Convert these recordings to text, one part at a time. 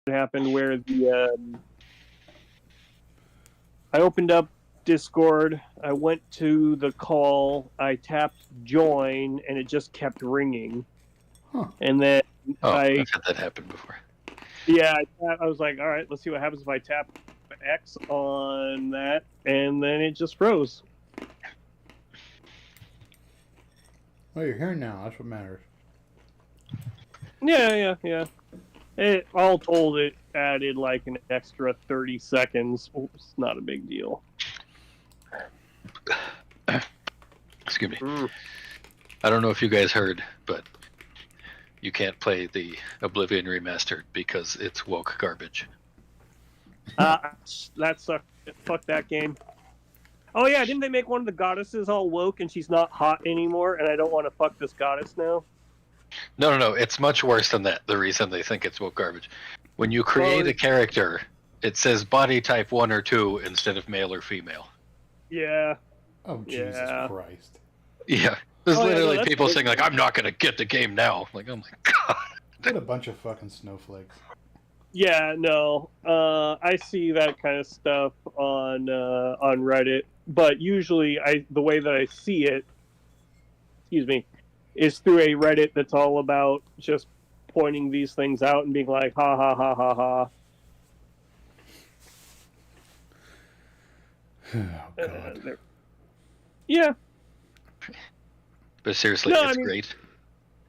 happened where I opened up Discord, I went to the call, I tapped join, and it just kept ringing. Huh. And then I've had that happen before. Yeah, I was like, all right, let's see what happens if I tap X on that, and then it just froze. Well, you're here now. That's what matters. Yeah. It all told, it added like an extra 30 seconds. It's not a big deal. Excuse me. I don't know if you guys heard, but you can't play the Oblivion remastered because it's woke garbage. That sucked. Fuck that game. Oh yeah, didn't they make one of the goddesses all woke and she's not hot anymore? And I don't want to fuck this goddess now. No. It's much worse than that. The reason they think it's woke garbage, when you create a character, it says body type 1 or 2 instead of male or female. Yeah. Oh Jesus Christ. Yeah. There's literally people saying like, "I'm not gonna get the game now." Like, oh my god. What a bunch of fucking snowflakes. Yeah, no. I see that kind of stuff on Reddit, but usually the way that I see it, is through a Reddit that's all about just pointing these things out and being like, ha ha ha ha ha. Oh god. Yeah. But seriously, it's great.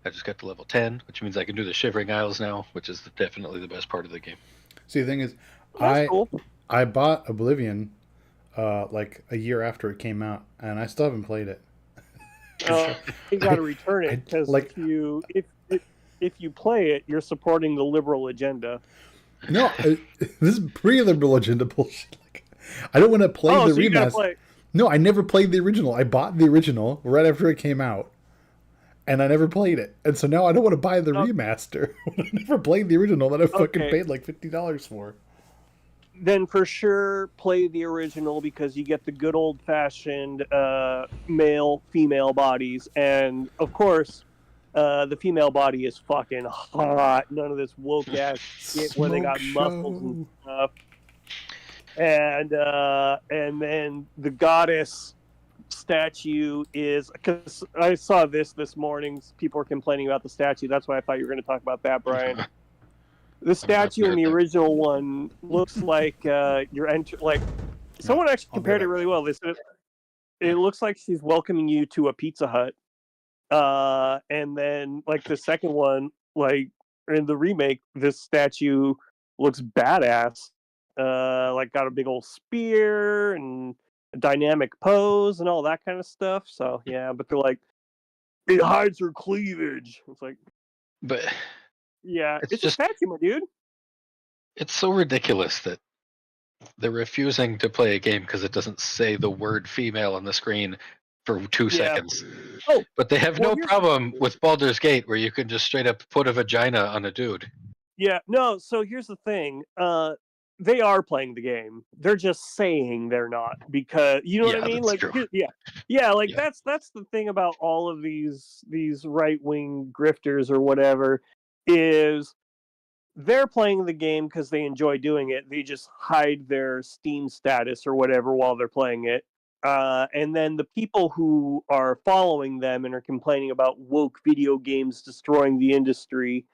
I just got to level 10, which means I can do the Shivering Isles now, which is definitely the best part of the game. See, the thing is, cool. I bought Oblivion like a year after it came out, and I still haven't played it. You got to return it because if you play it, you're supporting the liberal agenda. No, this is pre-liberal agenda bullshit. Like, I don't want to play the remaster. No, I never played the original. I bought the original right after it came out, and I never played it. And so now I don't want to buy the remaster. I never played the original that I fucking paid like $50 for. Then for sure play the original because you get the good old-fashioned male-female bodies. And, of course, the female body is fucking hot. None of this woke-ass shit where they got muscles and stuff. And then the goddess statue is... Because I saw this morning. People were complaining about the statue. That's why I thought you were going to talk about that, Brian. The statue in the original one looks like someone actually compared it really well. They said it looks like she's welcoming you to a Pizza Hut. And then like the second one, like in the remake, this statue looks badass. Like got a big old spear and a dynamic pose and all that kind of stuff. So yeah, but they're like, it hides her cleavage. It's like, but. Yeah, it's just a statue, my dude. It's so ridiculous that they're refusing to play a game because it doesn't say the word female on the screen for 2 seconds. Oh, but they have no problem with Baldur's Gate where you can just straight up put a vagina on a dude. Yeah, no, so here's the thing. They are playing the game. They're just saying they're not because you know what I mean? Like true. That's the thing about all of these right-wing grifters or whatever is they're playing the game because they enjoy doing it. They just hide their Steam status or whatever while they're playing it. And then the people who are following them and are complaining about woke video games destroying the industry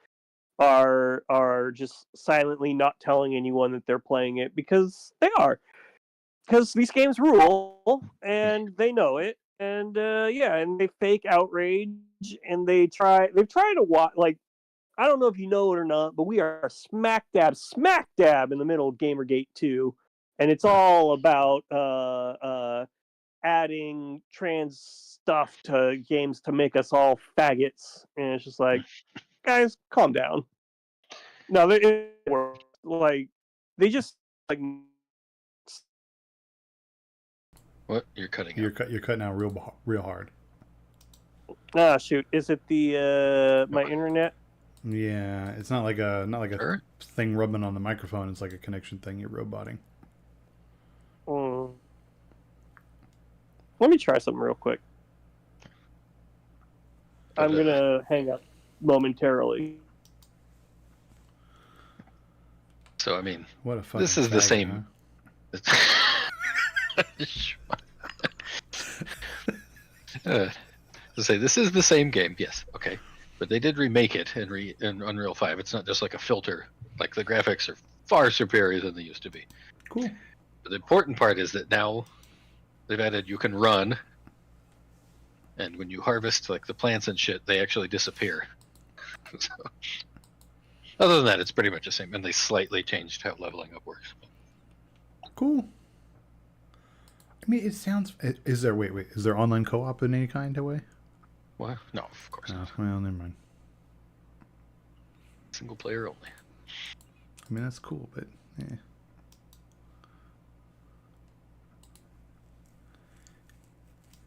are just silently not telling anyone that they're playing it because they are. Because these games rule and they know it. And and they fake outrage and they've tried to watch like I don't know if you know it or not, but we are smack dab in the middle of Gamergate 2, and it's all about adding trans stuff to games to make us all faggots, and it's just like, guys, calm down. No, they just like. What? You're cutting out. You're cutting out real hard. Ah, shoot! Is it the my internet? Yeah, it's not like a thing rubbing on the microphone. It's like a connection thing. You're roboting. Let me try something real quick. I'm gonna hang up momentarily. So I mean, what a fucking this is the faggot, same. Huh? To say this is the same game, yes, okay, but they did remake it in Unreal 5. It's not just like a filter. Like the graphics are far superior than they used to be. Cool. But the important part is that now they've added you can run, and when you harvest like the plants and shit, they actually disappear. So, other than that, it's pretty much the same, and they slightly changed how leveling up works. Cool. I mean, it sounds. Is there wait? Is there online co-op in any kind of way? Well, no, of course not. Well, never mind. Single player only. I mean, that's cool, but yeah.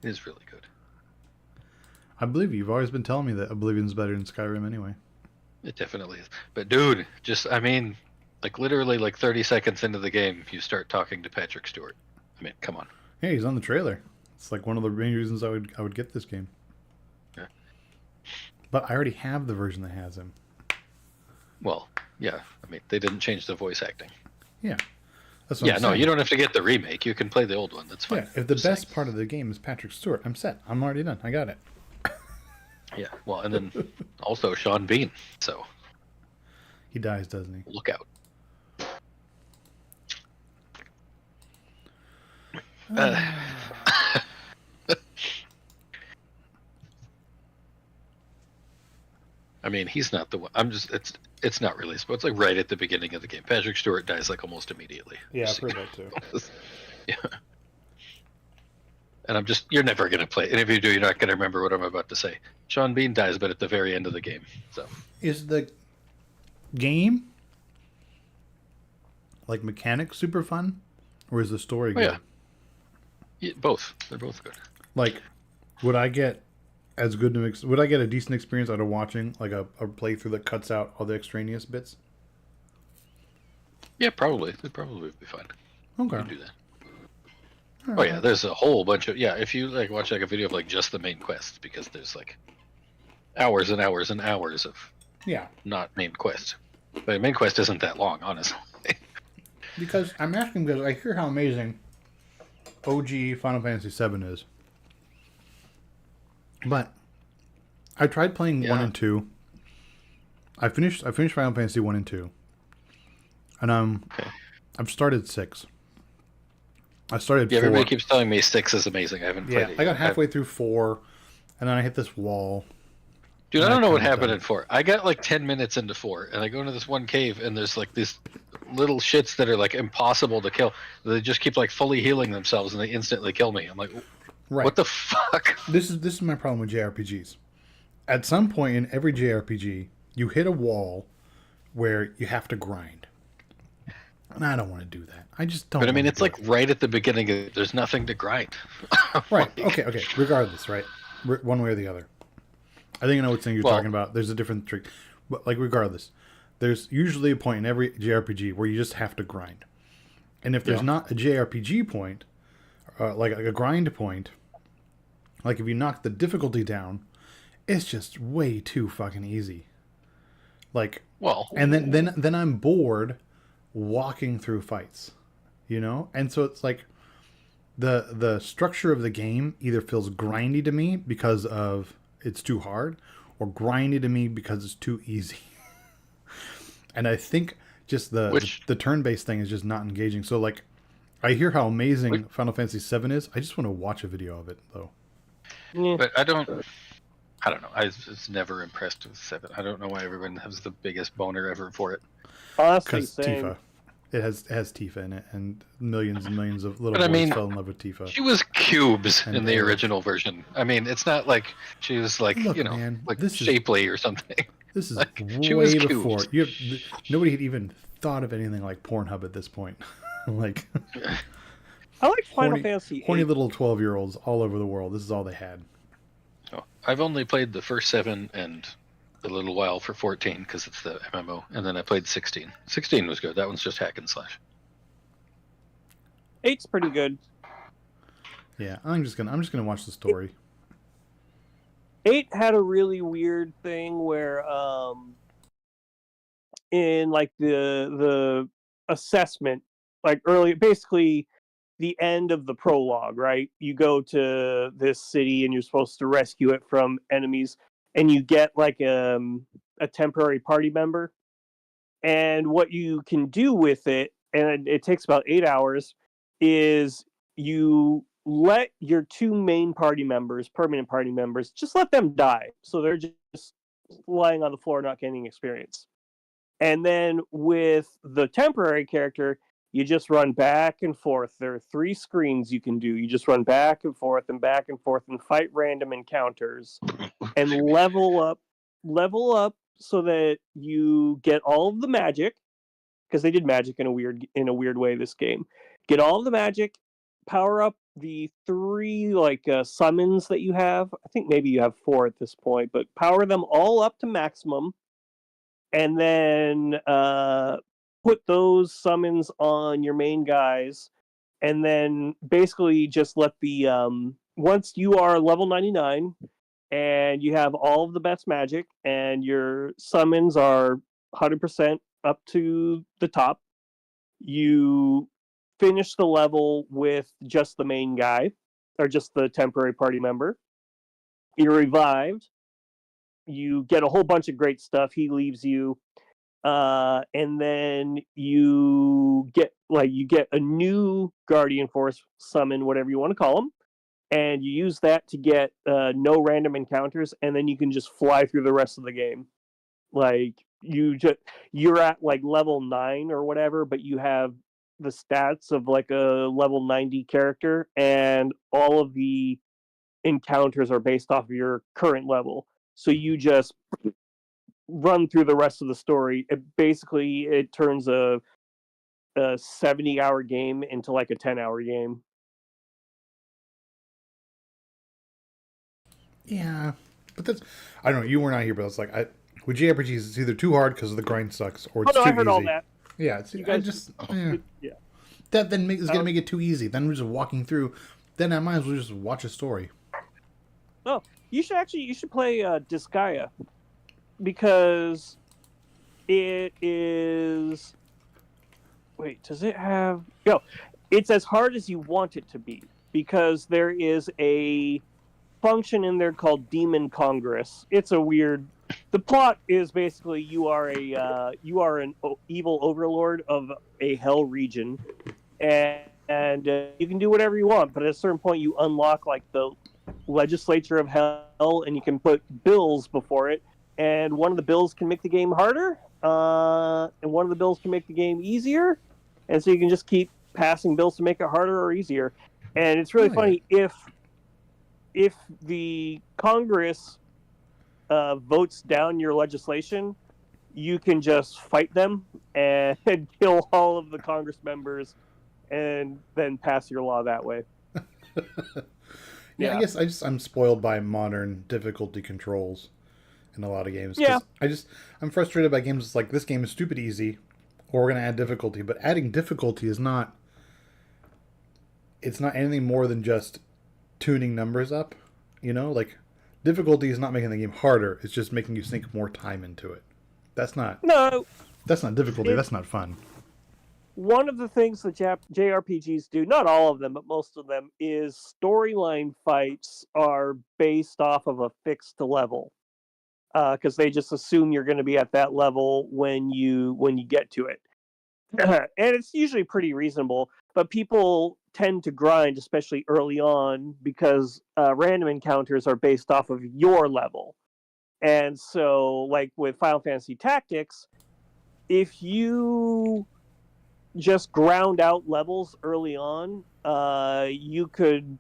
It is really good. I believe you've always been telling me that Oblivion's better than Skyrim anyway. It definitely is. But dude, I mean, like literally like 30 seconds into the game, you start talking to Patrick Stewart. I mean, come on. Yeah, he's on the trailer. It's like one of the main reasons I would get this game. Yeah. But I already have the version that has him. Well, yeah. I mean, they didn't change the voice acting. Yeah. That's what I'm saying. You don't have to get the remake. You can play the old one. That's fine. Yeah, if the best part of the game is Patrick Stewart, I'm set. I'm already done. I got it. Yeah, well, and then also Sean Bean. So he dies, doesn't he? Look out. I mean, he's not the one. It's not really. It's like right at the beginning of the game. Patrick Stewart dies like almost immediately. Yeah, I've heard that too. Yeah. And you're never going to play. And if you do, you're not going to remember what I'm about to say. Sean Bean dies, but at the very end of the game. So, is the game like mechanics super fun, or is the story good? Yeah, both. They're both good. Like, would I get as good? Would I get a decent experience out of watching like a playthrough that cuts out all the extraneous bits? Yeah, probably. They'd probably be fine. Okay. You can do that. Oh yeah, there's a whole bunch of if you like watch like a video of like just the main quests, because there's like hours and hours and hours of not main quest. But the main quest isn't that long, honestly. Because I'm asking because I hear how amazing OG Final Fantasy VII is. But I tried playing 1 and 2. I finished Final Fantasy 1 and 2. And I've started 6. I started 4. Everybody keeps telling me 6 is amazing. I haven't played it. I got halfway through 4, and then I hit this wall. Dude, I don't know what happened in 4. I got like 10 minutes into 4, and I go into this one cave, and there's like these little shits that are like impossible to kill. They just keep like fully healing themselves, and they instantly kill me. I'm like, what the fuck? This is my problem with JRPGs. At some point in every JRPG, you hit a wall where you have to grind. And I don't want to do that. I just don't. But I mean, it's like right at the beginning. There's nothing to grind. Right. Okay. Regardless, right? One way or the other. I think I know what thing you're talking about. There's a different trick. But like regardless, there's usually a point in every JRPG where you just have to grind. And if there's not a JRPG point, like a grind point, like if you knock the difficulty down, it's just way too fucking easy. Like, and then I'm bored walking through fights, you know? And so it's like the structure of the game either feels grindy to me because of it's too hard, or grindy to me because it's too easy. And I think just the turn-based thing is just not engaging. So like, I hear how amazing Final Fantasy VII is. I just want to watch a video of it though. But I don't know. I was never impressed with 7. I don't know why everyone has the biggest boner ever for it. Because Tifa. It has Tifa in it, and millions of little boys fell in love with Tifa. She was cubes in the original version. I mean, it's not like she was like, man, like shapely or something. This is like, way before. Nobody had even thought of anything like Pornhub at this point. Like, I like Final Fantasy 20 little 12-year-olds all over the world. This is all they had. Oh, I've only played the first 7 and a little while for 14 because it's the MMO, and then I played 16. 16 was good. That one's just hack and slash. 8's pretty good. Yeah, I'm just gonna watch the story. 8 had a really weird thing where in like the assessment, like early, basically the end of the prologue, right? You go to this city and you're supposed to rescue it from enemies, and you get like a temporary party member. And what you can do with it, and it takes about 8 hours, is you let your two main party members, permanent party members, just let them die. So they're just lying on the floor, not getting experience. And then with the temporary character, you just run back and forth. There are 3 screens you can do. You just run back and forth and fight random encounters and level up so that you get all of the magic, because they did magic in a weird way this game. Get all of the magic, power up the 3 summons that you have. I think maybe you have 4 at this point, but power them all up to maximum, and then put those summons on your main guys, and then basically just let the once you are level 99 and you have all of the best magic and your summons are 100% up to the top, you finish the level with just the main guy or just the temporary party member. You're revived. You get a whole bunch of great stuff. He leaves you, and then you get a new Guardian Force summon, whatever you want to call them, and you use that to get no random encounters, and then you can just fly through the rest of the game. Like you're at like level 9 or whatever, but you have the stats of like a level 90 character, and all of the encounters are based off of your current level. So you just run through the rest of the story. It turns a 70-hour game into like a 10-hour game. Yeah, but that's, I don't know. You were not here, but it's like with JRPGs, it's either too hard because the grind sucks, or it's too easy. I heard all that. Yeah, yeah. That then is gonna make it too easy. Then we're just walking through. Then I might as well just watch a story. Oh, you should play Disgaea, because it is. Wait, does it have? No, it's as hard as you want it to be, because there is a function in there called Demon Congress. It's a weird. The plot is basically you are an evil overlord of a hell region, and you can do whatever you want. But at a certain point, you unlock like the legislature of hell, and you can put bills before it. And one of the bills can make the game harder, and one of the bills can make the game easier. And so you can just keep passing bills to make it harder or easier. And it's really funny if the Congress votes down your legislation, you can just fight them and kill all of the Congress members and then pass your law that way. Yeah, I guess I'm spoiled by modern difficulty controls in a lot of games. Yeah. I'm frustrated by games like this game is stupid easy, or we're going to add difficulty, but adding difficulty is not, it's not anything more than just tuning numbers up, you know? Like, difficulty is not making the game harder, it's just making you sink more time into it. That's not difficulty, that's not fun. One of the things that JRPGs do, not all of them, but most of them, is storyline fights are based off of a fixed level. Because they just assume you're going to be at that level when you get to it. And it's usually pretty reasonable, but people tend to grind, especially early on, because random encounters are based off of your level. And so, like with Final Fantasy Tactics, if you just ground out levels early on, you could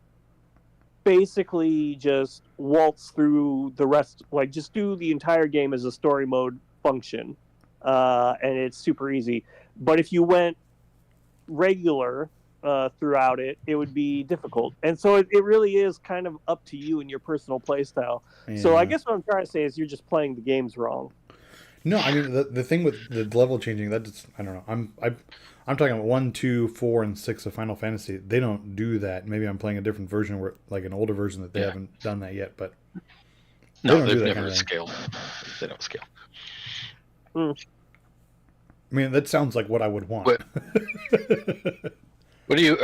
basically just waltz through the rest, like just do the entire game as a story mode function, and it's super easy. But if you went regular throughout it, it would be difficult. And so it really is kind of up to you and your personal playstyle. Yeah. So I guess what I'm trying to say is you're just playing the games wrong. No, I mean the thing with the level changing, that just, I don't know. I'm talking about 1, 2, 4, and 6 of Final Fantasy. They don't do that. Maybe I'm playing a different version, where like an older version that they haven't done that yet. But no, they've never scaled. They don't scale. I mean, that sounds like what I would want. What are you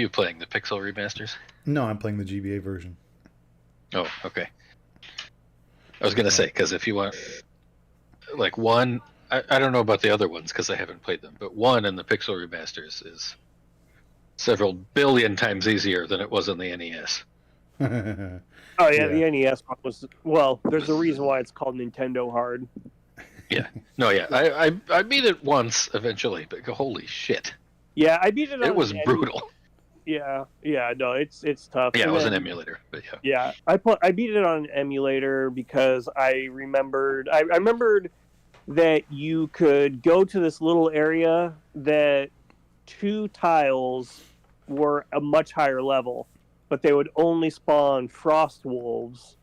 playing? The Pixel remasters? No, I'm playing the GBA version. Oh, okay. I was gonna say, because if you want, like, one, I don't know about the other ones because I haven't played them, but one in the Pixel remasters is several billion times easier than it was on the NES. Oh yeah, the NES one was, well, there's a reason why it's called Nintendo Hard. Yeah. No, yeah. I beat it once eventually, but holy shit. Yeah, I beat it on It was brutal. Yeah, no, it's tough. Yeah, and it was then, an emulator, but yeah. Yeah, I beat it on an emulator because I remembered that you could go to this little area that 2 tiles were a much higher level, but they would only spawn frost wolves,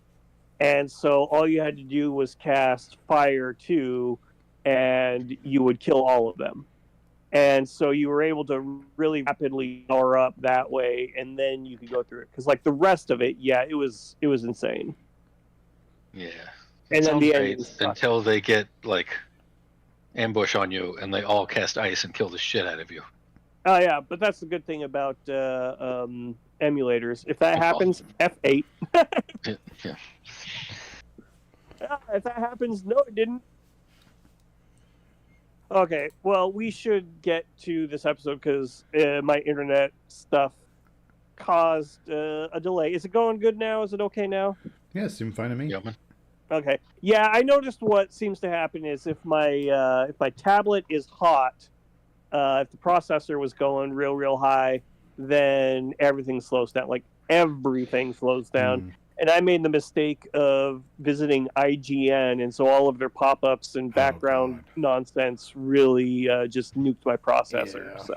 and so all you had to do was cast Fire 2, and you would kill all of them. And so you were able to really rapidly power up that way, and then you could go through it. Because like the rest of it, yeah, it was insane. Yeah. And then the great ending until they get like ambush on you and they all cast ice and kill the shit out of you. Oh yeah, but that's the good thing about emulators. If that happens, F8. Yeah. If that happens, no, it didn't. Okay, well, we should get to this episode because my internet stuff caused a delay. Is it going good now? Is it okay now? Yeah, it seemed fine to me. Yeah, man. Okay. Yeah, I noticed what seems to happen is if my tablet is hot, if the processor was going real high, then everything slows down. Like everything slows down. And I made the mistake of visiting IGN, and so all of their pop-ups and background nonsense really just nuked my processor. Yeah. So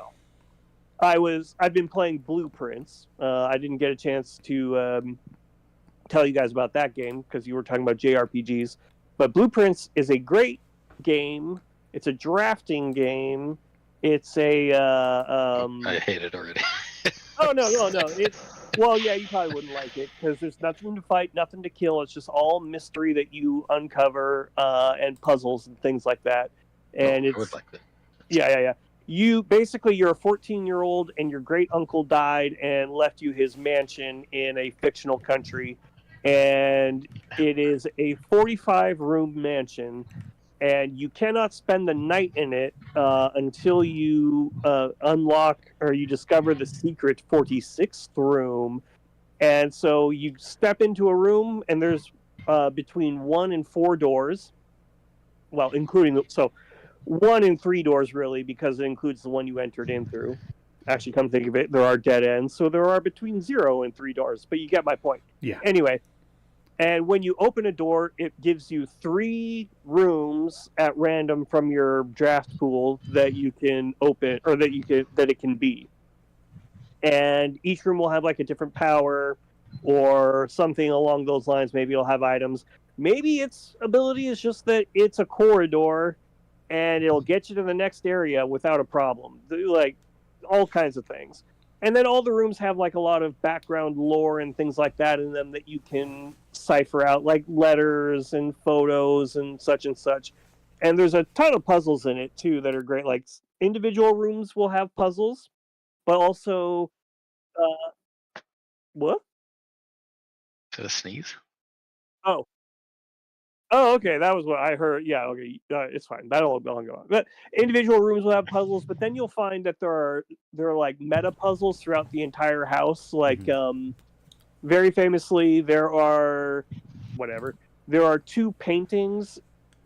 I've been playing Blueprints. I didn't get a chance to tell you guys about that game because you were talking about JRPGs. But Blueprints is a great game. It's a drafting game. It's a I hate it already. Oh no! Well, yeah, you probably wouldn't like it because there's nothing to fight, nothing to kill. It's just all mystery that you uncover and puzzles and things like that. And I would like that. Yeah. You're a 14-year-old, and your great uncle died and left you his mansion in a fictional country, and it is a 45-room mansion. And you cannot spend the night in it until you unlock or you discover the secret 46th room. And so you step into a room, and there's between 1 and 4 doors. Well, including 1 and 3 doors, really, because it includes the one you entered in through. Actually, come think of it, there are dead ends. So there are between 0 and 3 doors. But you get my point. Yeah. Anyway. And when you open a door, it gives you 3 rooms at random from your draft pool that you can open, or that it can be. And each room will have like a different power or something along those lines. Maybe it'll have items. Maybe its ability is just that it's a corridor and it'll get you to the next area without a problem. Like all kinds of things. And then all the rooms have like a lot of background lore and things like that in them that you can cipher out, like letters and photos and such and such. And there's a ton of puzzles in it too that are great. Like individual rooms will have puzzles, but also what? To sneeze? Oh, okay. That was what I heard. Yeah, okay. It's fine. That'll go on. But individual rooms will have puzzles, but then you'll find that there are like meta puzzles throughout the entire house. Like, very famously, there are 2 paintings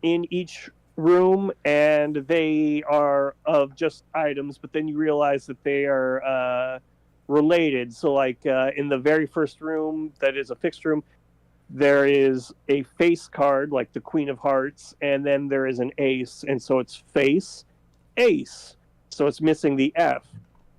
in each room, and they are of just items. But then you realize that they are related. So, like in the very first room, that is a fixed room. There is a face card, like the Queen of Hearts, and then there is an ace, and so it's face, ace. So it's missing the F.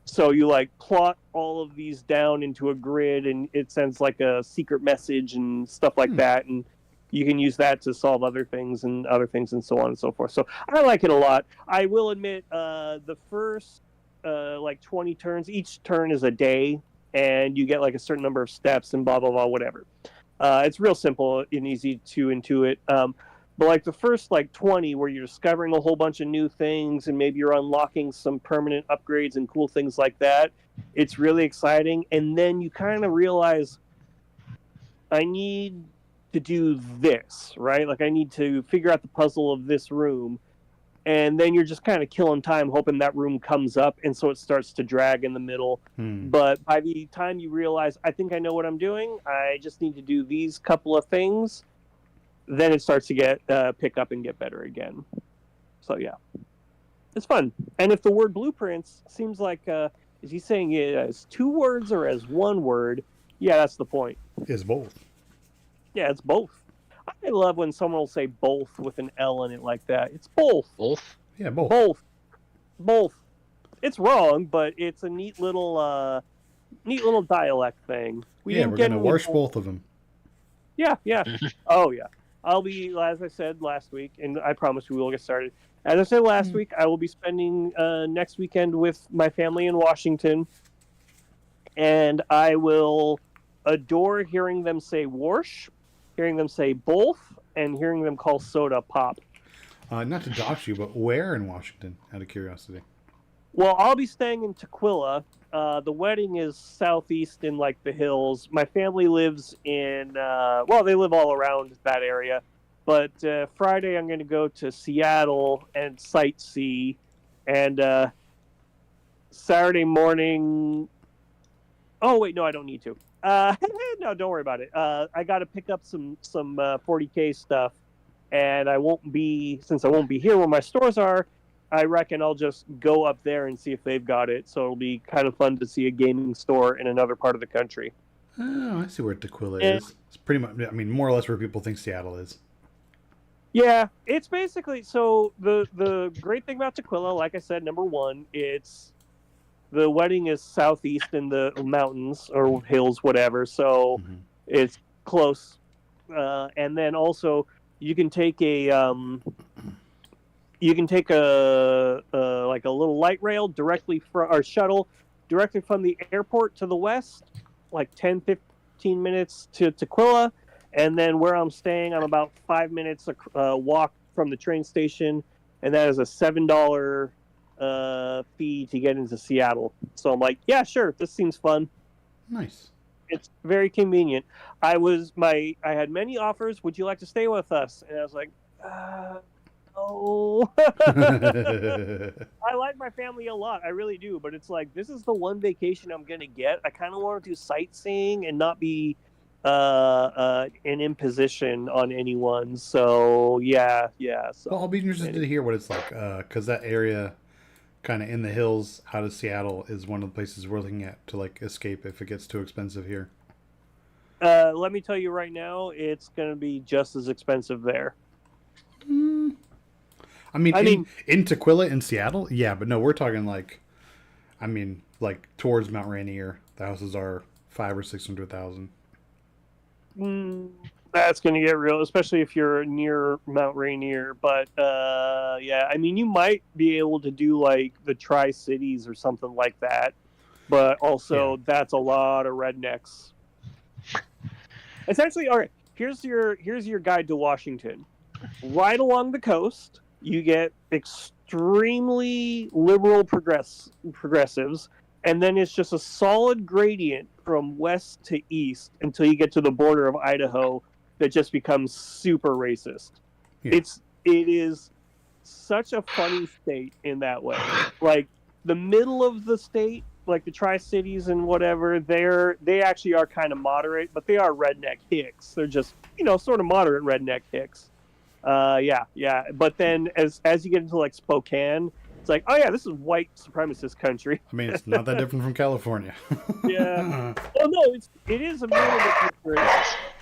So you like plot all of these down into a grid, and it sends like a secret message and stuff like that, and you can use that to solve other things and so on and so forth. So I like it a lot. I will admit, the first like 20 turns, each turn is a day, and you get like a certain number of steps and blah blah blah whatever. It's real simple and easy to intuit. But like the first like 20 where you're discovering a whole bunch of new things and maybe you're unlocking some permanent upgrades and cool things like that, it's really exciting. And then you kind of realize I need to do this, right? Like I need to figure out the puzzle of this room. And then you're just kind of killing time hoping that room comes up, and so it starts to drag in the middle. But by the time you realize, I think I know what I'm doing, I just need to do these couple of things, then it starts to get pick up and get better again. So yeah, it's fun. And if the word blueprints seems like, is he saying it as 2 words or as 1 word? Yeah, that's the point. It's both. Yeah, it's both. I love when someone will say both with an L in it like that. It's both. Both? Yeah, both. Both. It's wrong, but it's a neat little dialect thing. We're gonna wash both of them. Yeah. Oh yeah. I'll be, as I said last week, and I promise we will get started. As I said last week, I will be spending next weekend with my family in Washington, and I will adore hearing them say "warsh," hearing them say both, and hearing them call soda pop. Not to dox you, but where in Washington, out of curiosity? Well, I'll be staying in Tequila. The wedding is southeast in like the hills. My family lives in, they live all around that area. But Friday I'm going to go to Seattle and sightsee. And Saturday morning... Oh, wait, no, I don't need to. No, don't worry about it. I got to pick up some 40K stuff. And since I won't be here where my stores are, I reckon I'll just go up there and see if they've got it. So it'll be kind of fun to see a gaming store in another part of the country. Oh, I see where Tequila is. It's pretty much, I mean, more or less where people think Seattle is. Yeah, it's basically, so the great thing about Tequila, like I said, number one, the wedding is southeast in the mountains or hills, whatever. So it's close. And then also you can take like a little light rail directly from, or shuttle directly from the airport to the west, like 10-15 minutes to Tequila, and then where I'm staying, I'm about 5 minutes walk from the train station, and that is a $7 fee to get into Seattle. So I'm like, yeah, sure, this seems fun. Nice. It's very convenient. I had many offers. Would you like to stay with us? And I was like, no. I like my family a lot. I really do. But it's like, this is the one vacation I'm going to get. I kind of want to do sightseeing and not be an imposition on anyone. So, yeah. So, well, I'll be interested to hear what it's like. Because that area kind of in the hills out of Seattle is one of the places we're looking at to like escape if it gets too expensive here. Let me tell you right now, it's going to be just as expensive there. I mean, in Tequila in Seattle, yeah, but no, we're talking like towards Mount Rainier, the houses are $500,000 or $600,000. That's going to get real, especially if you're near Mount Rainier. But yeah, I mean, you might be able to do like the Tri-Cities or something like that. But also, that's a lot of rednecks. Essentially, all right. Here's your guide to Washington. Right along the coast, you get extremely liberal progressives, and then it's just a solid gradient from west to east until you get to the border of Idaho that just becomes super racist. Yeah. It is such a funny state in that way. Like the middle of the state, like the Tri-Cities and whatever, they actually are kind of moderate, but they are redneck hicks. They're just, sort of moderate redneck hicks. Yeah. But then as you get into like Spokane, it's like, oh yeah, this is white supremacist country. I mean, it's not that different from California. Yeah. Oh no, it is a little bit different.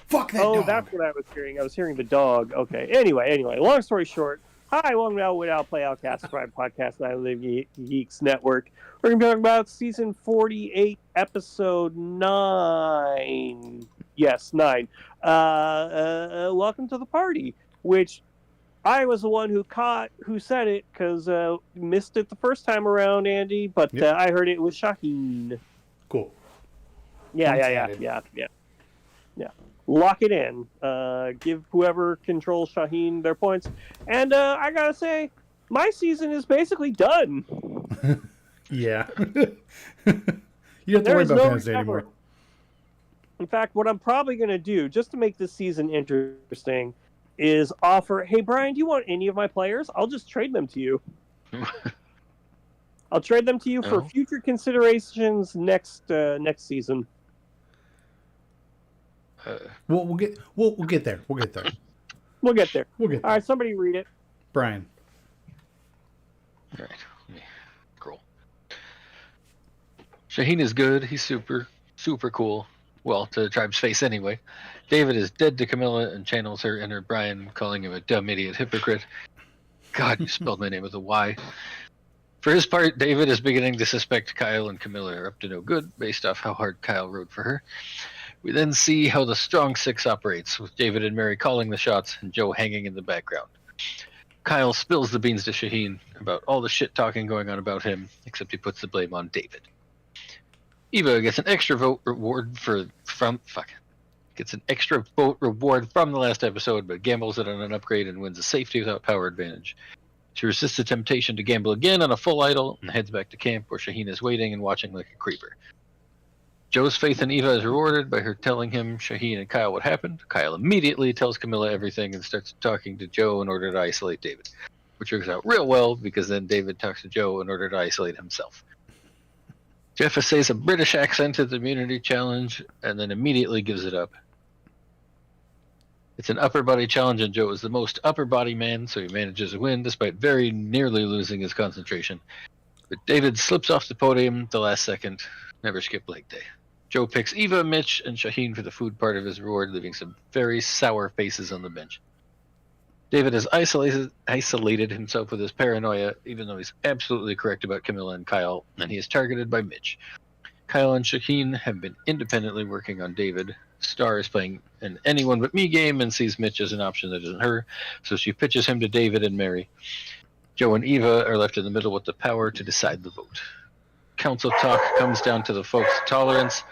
Fuck that dog. That's what I was hearing. I was hearing the dog. Okay. Anyway. Long story short. Hi, welcome to Without Play Outcast, Private Podcast, and I Live Geeks Network. We're going to be talking about season 48, episode 9. Yes, 9. Welcome to the party, which I was the one who said it because missed it the first time around, Andy, but yep. I heard it was Shaheen. Cool. Yeah. lock it in. Give whoever controls Shaheen their points. And I gotta say, my season is basically done. Yeah. You don't have to There worry is about no fantasy recovery. anymore. In fact, what I'm probably going to do, just to make this season interesting, is offer, hey, Brian, do you want any of my players? I'll just trade them to you. I'll trade them to you for future considerations next season. We'll get there. We'll get there. We'll get there. We'll get there. All right, somebody read it. Brian. All right. Cool. Shaheen is good. He's super cool. Well, to the tribe's face anyway. David is dead to Camilla and channels her inner Brian, calling him a dumb idiot hypocrite. God, you spelled my name with a Y. For his part, David is beginning to suspect Kyle and Camilla are up to no good, based off how hard Kyle rode for her. We then see how the Strong Six operates, with David and Mary calling the shots and Joe hanging in the background. Kyle spills the beans to Shaheen about all the shit talking going on about him, except he puts the blame on David. Eva gets an extra vote reward from the last episode, but gambles it on an upgrade and wins a safety without power advantage. She resists the temptation to gamble again on a full idol and heads back to camp where Shaheen is waiting and watching like a creeper. Joe's faith in Eva is rewarded by her telling him, Shaheen and Kyle, what happened. Kyle immediately tells Camilla everything and starts talking to Joe in order to isolate David, which works out real well because then David talks to Joe in order to isolate himself. Jeff essays a British accent at the immunity challenge and then immediately gives it up. It's an upper body challenge, and Joe is the most upper body man, so he manages to win despite very nearly losing his concentration. But David slips off the podium the last second. Never skip leg day. Joe picks Eva, Mitch, and Shaheen for the food part of his reward, leaving some very sour faces on the bench. David has isolated himself with his paranoia, even though he's absolutely correct about Camilla and Kyle, and he is targeted by Mitch. Kyle and Shaheen have been independently working on David. Star is playing an anyone but me game and sees Mitch as an option that isn't her, so she pitches him to David and Mary. Joe and Eva are left in the middle with the power to decide the vote. Council talk comes down to the folks' tolerance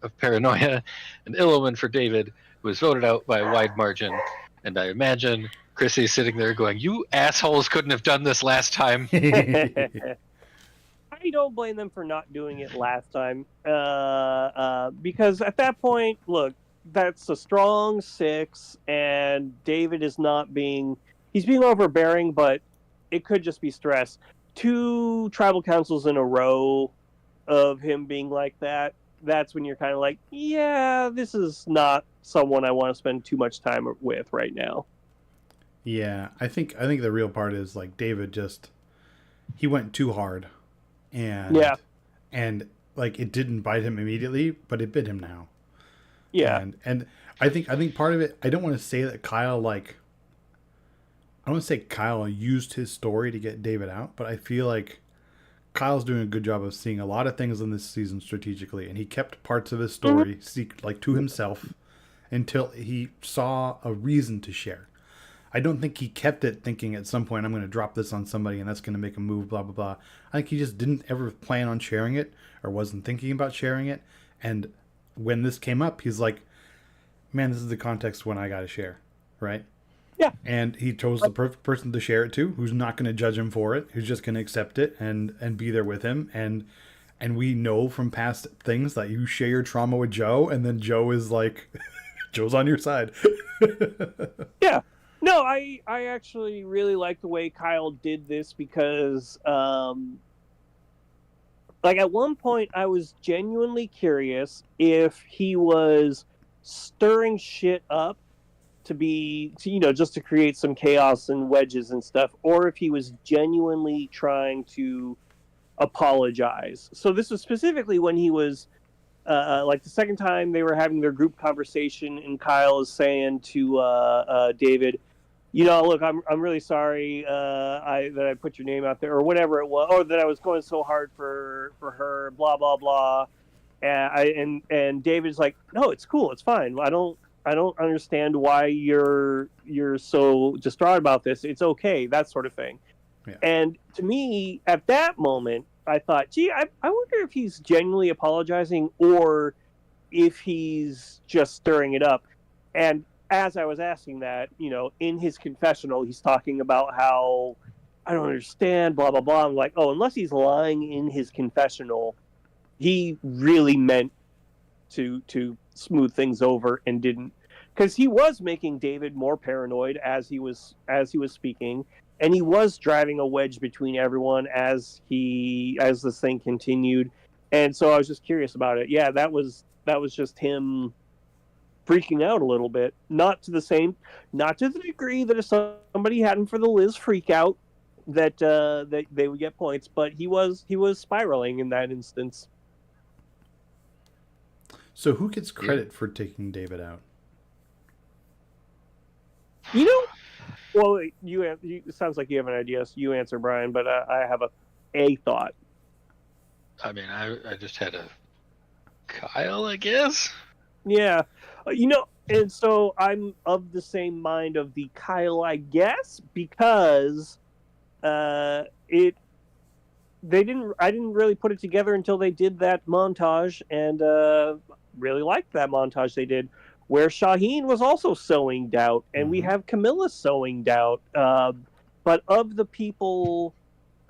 of paranoia and ill omen for David, who was voted out by a wide margin. And I imagine Chrissy's sitting there going, you assholes couldn't have done this last time. I don't blame them for not doing it last time. Because at that point, look, that's a strong six, and David is he's being overbearing, but it could just be stress. 2 tribal councils in a row of him being like that, that's when you're kind of like, yeah, this is not someone I want to spend too much time with right now. Yeah, I think the real part is like David he went too hard, and like it didn't bite him immediately, but it bit him now. Yeah, and I think part of it, I don't want to say that Kyle used his story to get David out, but I feel like Kyle's doing a good job of seeing a lot of things in this season strategically, and he kept parts of his story to himself until he saw a reason to share. I don't think he kept it thinking at some point I'm going to drop this on somebody and that's going to make a move, blah, blah, blah. I think he just didn't ever plan on sharing it or wasn't thinking about sharing it. And when this came up, he's like, man, this is the context when I got to share, right? Yeah. And he chose the perfect person to share it to, who's not going to judge him for it, who's just going to accept it and be there with him. And we know from past things that you share your trauma with Joe, and then Joe is like, Joe's on your side. Yeah. No, I actually really like the way Kyle did this because, like at one point I was genuinely curious if he was stirring shit up just to create some chaos and wedges and stuff, or if he was genuinely trying to apologize. So this was specifically when he was like the second time they were having their group conversation, and Kyle is saying to David, look, I'm really sorry that I put your name out there or whatever it was, or that I was going so hard for her, blah blah blah. And David's like, no, it's cool, it's fine. I don't understand why you're so distraught about this. It's okay, that sort of thing. Yeah. And to me, at that moment, I thought, gee, I wonder if he's genuinely apologizing, or if he's just stirring it up. And as I was asking that, in his confessional, he's talking about how I don't understand, blah, blah, blah. I'm like, oh, unless he's lying in his confessional, he really meant to smooth things over and didn't. Because he was making David more paranoid as he was speaking, and he was driving a wedge between everyone as this thing continued. And so I was just curious about it. Yeah, that was just him freaking out a little bit. Not to the degree that if somebody had him for the Liz freak out, that they would get points, but he was spiraling in that instance. So who gets credit for taking David out? Well, you sounds like you have an idea. So you answer, Brian, but I have a thought. I mean, I just had a Kyle, I guess. Yeah, and so I'm of the same mind of the Kyle, I guess, because I didn't really put it together until they did that montage, and really liked that montage they did, where Shaheen was also sowing doubt, and we have Camilla sowing doubt. But of the people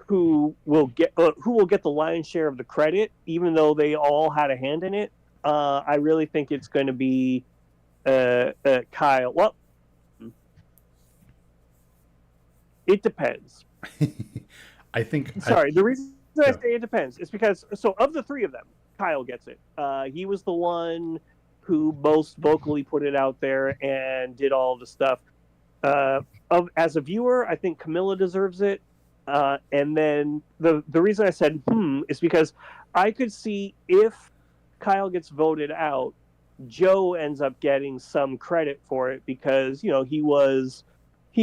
who will get the lion's share of the credit, even though they all had a hand in it, I really think it's going to be Kyle. Well, it depends. The reason I say it depends is because, so of the three of them, Kyle gets it. He was the one who most vocally put it out there and did all the stuff. As a viewer, I think Camilla deserves it. And then the reason I said is because I could see if Kyle gets voted out, Joe ends up getting some credit for it because he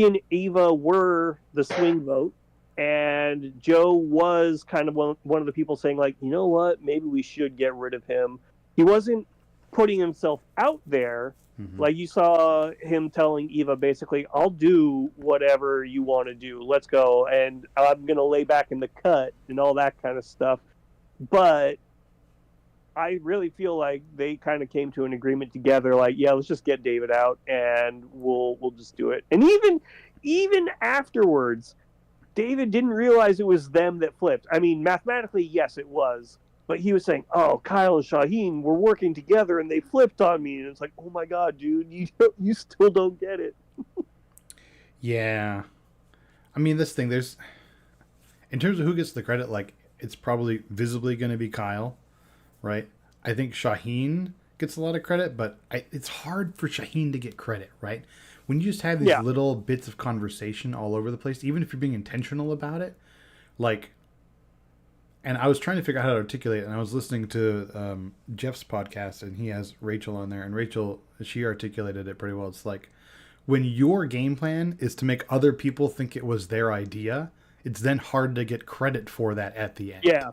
and Eva were the swing vote, and Joe was kind of one of the people saying, like, you know what, maybe we should get rid of him. He wasn't putting himself out there. Like, you saw him telling Eva basically, I'll do whatever you want to do, let's go, and I'm gonna lay back in the cut and all that kind of stuff. But I really feel like they kind of came to an agreement together, like, yeah, let's just get David out and we'll just do it. And even afterwards, David didn't realize it was them that flipped. I mean, mathematically, yes, it was. But he was saying, oh, Kyle and Shaheen were working together and they flipped on me. And it's like, oh my God, dude, you still don't get it. Yeah. I mean, this thing, in terms of who gets the credit, like, it's probably visibly going to be Kyle, right? I think Shaheen gets a lot of credit, but it's hard for Shaheen to get credit, right? When you just have these little bits of conversation all over the place, even if you're being intentional about it, like, and I was trying to figure out how to articulate it, and I was listening to Jeff's podcast, and he has Rachel on there, and Rachel, she articulated it pretty well. It's like, when your game plan is to make other people think it was their idea, it's then hard to get credit for that at the end. Yeah.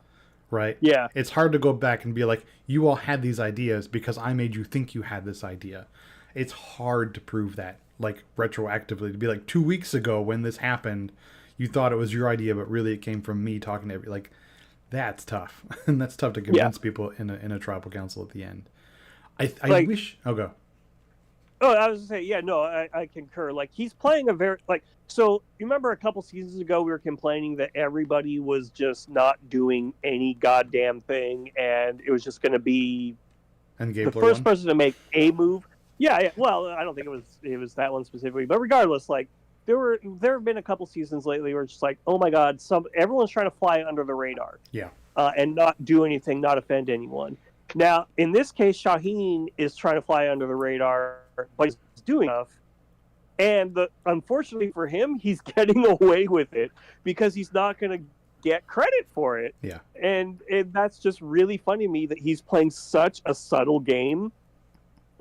Right? Yeah. It's hard to go back and be like, you all had these ideas because I made you think you had this idea. It's hard to prove that, like, retroactively, to be like, 2 weeks ago when this happened, you thought it was your idea, but really it came from me talking to everybody. Like, that's tough. And that's tough to convince people in a tribal council at the end. I wish... Oh, go. Oh, I was going to say, yeah, no, I concur. Like, he's playing a very... Like, so, you remember a couple seasons ago we were complaining that everybody was just not doing any goddamn thing, and it was just going to be the first person to make a move? Yeah, well, I don't think it was that one specifically. But regardless, like, there have been a couple seasons lately where it's just like, oh my God, everyone's trying to fly under the radar. Yeah. And not do anything, not offend anyone. Now, in this case, Shaheen is trying to fly under the radar, but he's doing enough. And unfortunately for him, he's getting away with it because he's not going to get credit for it. Yeah. And that's just really funny to me that he's playing such a subtle game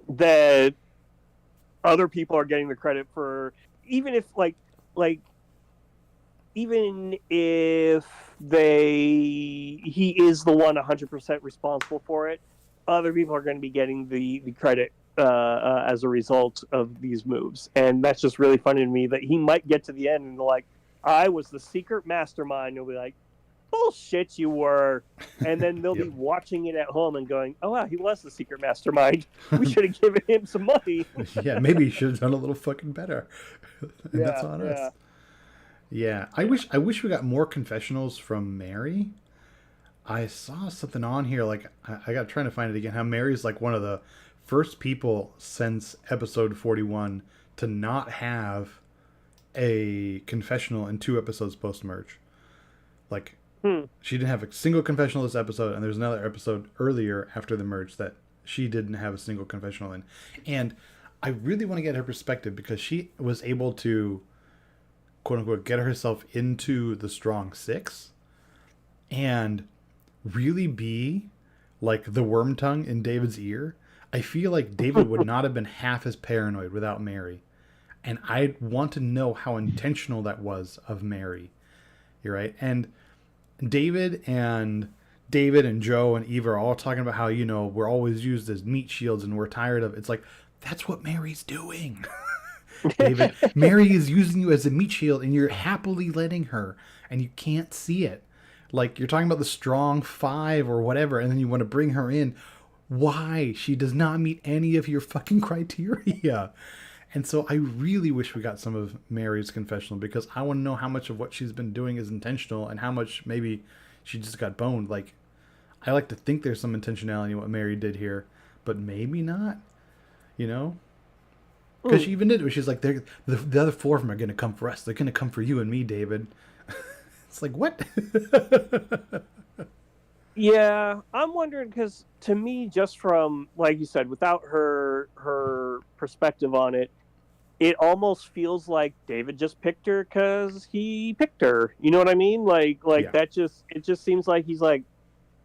that other people are getting the credit for, even if even if he is the one 100% responsible for it, other people are going to be getting the credit as a result of these moves. And that's just really funny to me that he might get to the end and like, I was the secret mastermind. He'll be like, bullshit you were. And then they'll Yep. be watching it at home and going, oh, wow, he was the secret mastermind. We should have given him some money. Yeah, maybe you should have done a little fucking better. And that's on us. Yeah, I wish we got more confessionals from Mary. I saw something on here, like I got trying to find it again. How Mary's like one of the first people since episode 41 to not have a confessional in 2 episodes post merge. Like she didn't have a single confessional this episode, and there's another episode earlier after the merge that she didn't have a single confessional in. And I really want to get her perspective because she was able to, quote unquote, get herself into the strong 6 and really be like the worm tongue in David's ear. I feel like David would not have been half as paranoid without Mary. And I want to know how intentional that was of Mary. You're right. And David and Joe and Eva are all talking about how, we're always used as meat shields and we're tired of it. It's like, that's what Mary's doing. David, Mary is using you as a meat shield and you're happily letting her and you can't see it. Like, you're talking about the strong 5 or whatever, and then you want to bring her in. Why? She does not meet any of your fucking criteria. And so I really wish we got some of Mary's confessional because I want to know how much of what she's been doing is intentional and how much maybe she just got boned. Like, I like to think there's some intentionality in what Mary did here, but maybe not, Because she even did it. She's like, the other 4 of them are going to come for us. They're going to come for you and me, David. It's like, what? Yeah, I'm wondering because to me, just from, like you said, without her perspective on it, it almost feels like David just picked her because he picked her. You know what I mean? Like Yeah. it just seems like he's like,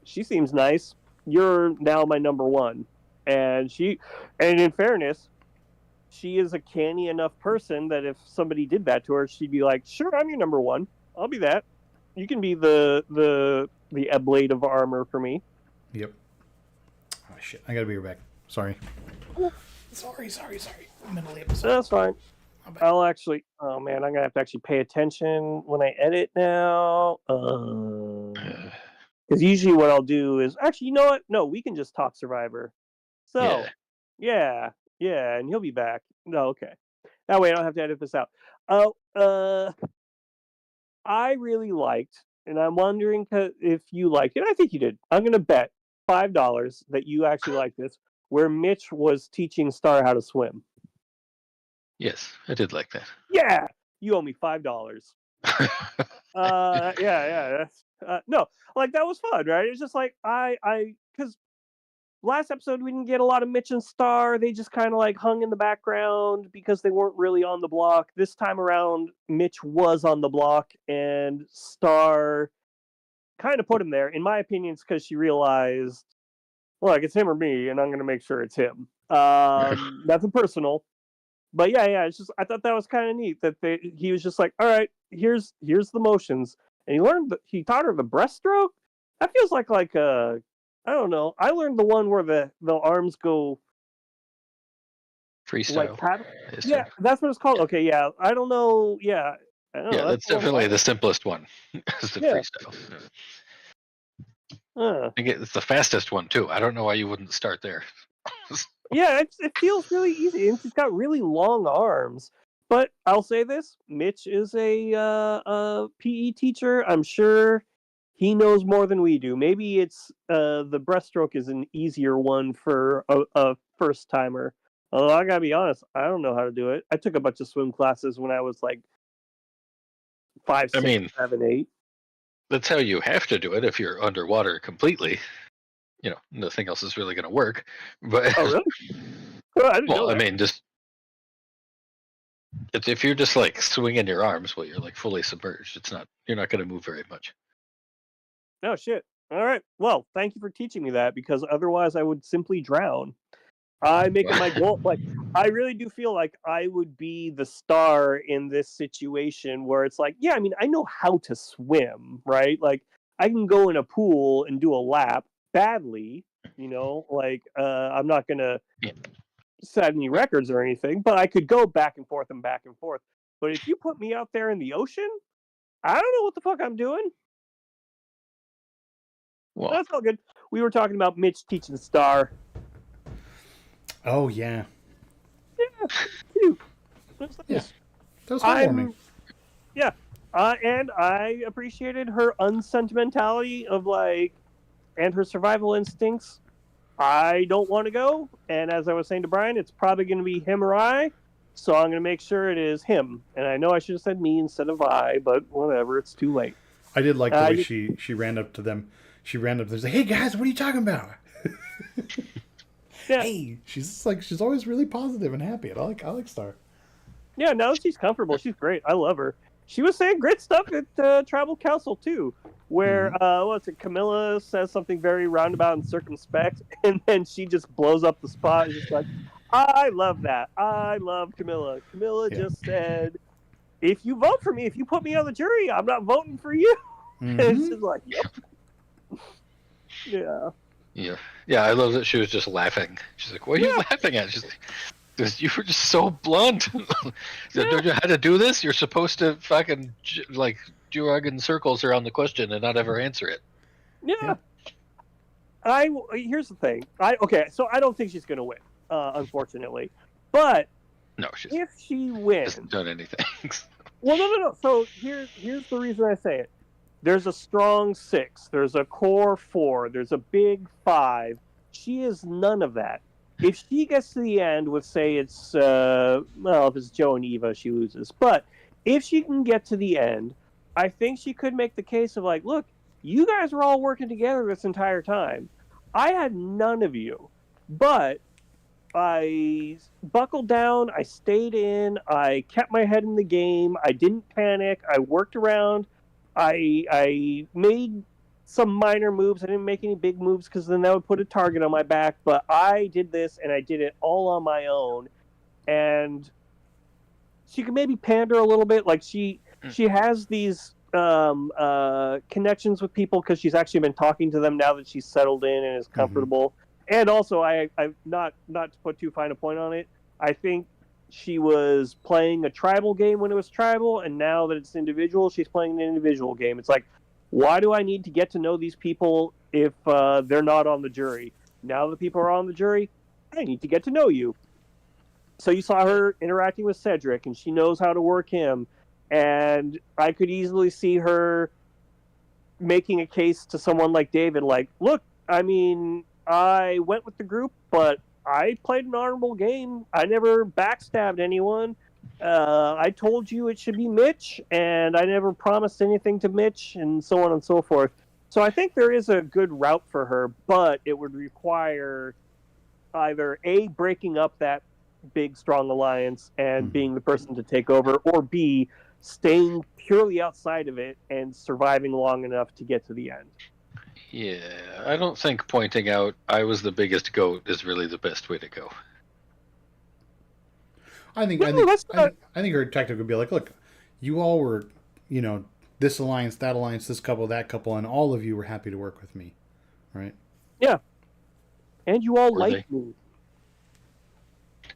she seems nice. You're now my number 1. And in fairness, she is a canny enough person that if somebody did that to her, she'd be like, sure, I'm your number 1. I'll be that. You can be the blade of armor for me. Yep. Oh shit! I gotta be right back. Sorry. Sorry. Middle of the episode. That's fine. I'll actually. Oh man, I'm gonna have to actually pay attention when I edit now. Because usually what I'll do is actually, you know what? No, we can just talk Survivor. So, yeah, and he'll be back. No, okay. That way I don't have to edit this out. I really liked, and I'm wondering if you liked it. I think you did. I'm going to bet $5 that you actually liked this, where Mitch was teaching Star how to swim. Yes, I did like that. Yeah, you owe me $5. Yeah. No, like that was fun, right? It's just like because last episode we didn't get a lot of Mitch and Star. They just kind of like hung in the background because they weren't really on the block. This time around, Mitch was on the block, and Star kind of put him there. In my opinion, it's because she realized, look, it's him or me, and I'm going to make sure it's him. Nothing personal. But yeah, it's just I thought that was kind of neat that he was just like, all right, here's the motions, and he taught her the breaststroke. That feels like I don't know. I learned the one where the arms go freestyle. Yeah, that's what it's called. Okay, yeah. I don't know. Yeah. That's definitely the simplest one. Is the freestyle. I think it's the fastest one too. I don't know why you wouldn't start there. Yeah, it feels really easy, and she's got really long arms. But I'll say this: Mitch is a PE teacher. I'm sure he knows more than we do. Maybe it's the breaststroke is an easier one for a first timer. Although I gotta be honest, I don't know how to do it. I took a bunch of swim classes when I was like 5, 6, 7, 8. That's how you have to do it if you're underwater completely. Nothing else is really going to work. But oh really? Well, I didn't know that. I mean, just if you're just like swinging your arms while you're like fully submerged, you're not going to move very much. Oh shit! All right. Well, thank you for teaching me that because otherwise I would simply drown. I make it my goal. Like I really do feel like I would be the Star in this situation where it's like, yeah, I mean, I know how to swim, right? Like I can go in a pool and do a lap badly, like I'm not gonna set any records or anything, but I could go back and forth and back and forth. But if you put me out there in the ocean, I don't know what the fuck I'm doing. Well, That's all good. We were talking about Mitch teaching Star. Oh yeah. Yeah, cute. That's nice. Yeah. That was heartwarming. Yeah. And I appreciated her unsentimentality of like, and her survival instincts. I don't want to go, and as I was saying to Brian, it's probably going to be him or I. So I'm going to make sure it is him. And I know I should have said me instead of I, but whatever. It's too late. I did like the way she ran up to them. She ran up to them and said, "Hey guys, what are you talking about?" Yeah. Hey, she's always really positive and happy. And I like Star. Yeah, now that she's comfortable, she's great. I love her. She was saying great stuff at Tribal Council too, where what's it? Camilla says something very roundabout and circumspect, and then she just blows up the spot. And just like, I love that. I love Camilla. Camilla just said, "If you vote for me, if you put me on the jury, I'm not voting for you." And it's just like, yep. Yeah. I love that she was just laughing. She's like, "What are you laughing at?" She's like, "You were just so blunt. Don't you know how to do this? You're supposed to fucking like jog in circles around the question and not ever answer it." Yeah. Here's the thing. So I don't think she's gonna win, unfortunately. But no, if she wins, hasn't done anything. Well, no. So here's the reason I say it. There's a strong 6. There's a core 4. There's a big 5. She is none of that. If she gets to the end with, say, it's if it's Joe and Eva, she loses. But if she can get to the end, I think she could make the case of like, look, you guys were all working together this entire time. I had none of you, but I buckled down. I stayed in. I kept my head in the game. I didn't panic. I worked around. I made some minor moves. I didn't make any big moves because then that would put a target on my back. But I did this, and I did it all on my own. And she could maybe pander a little bit. Like she has these connections with people because she's actually been talking to them now that she's settled in and is comfortable. Mm-hmm. And also, I not to put too fine a point on it, I think she was playing a tribal game when it was tribal, and now that it's individual, she's playing an individual game. It's like, why do I need to get to know these people if they're not on the jury? Now that people are on the jury, I need to get to know you. So you saw her interacting with Cedric, and she knows how to work him. And I could easily see her making a case to someone like David, like, look, I mean, I went with the group, but I played an honorable game. I never backstabbed anyone. I told you it should be Mitch, and I never promised anything to Mitch, and so on and so forth. So I think there is a good route for her, but it would require either A, breaking up that big, strong alliance and being the person to take over, or B, staying purely outside of it and surviving long enough to get to the end. Yeah, I don't think pointing out I was the biggest goat is really the best way to go. I think her tactic would be like, look, you all were, this alliance, that alliance, this couple, that couple, and all of you were happy to work with me, right? Yeah, and you all liked me.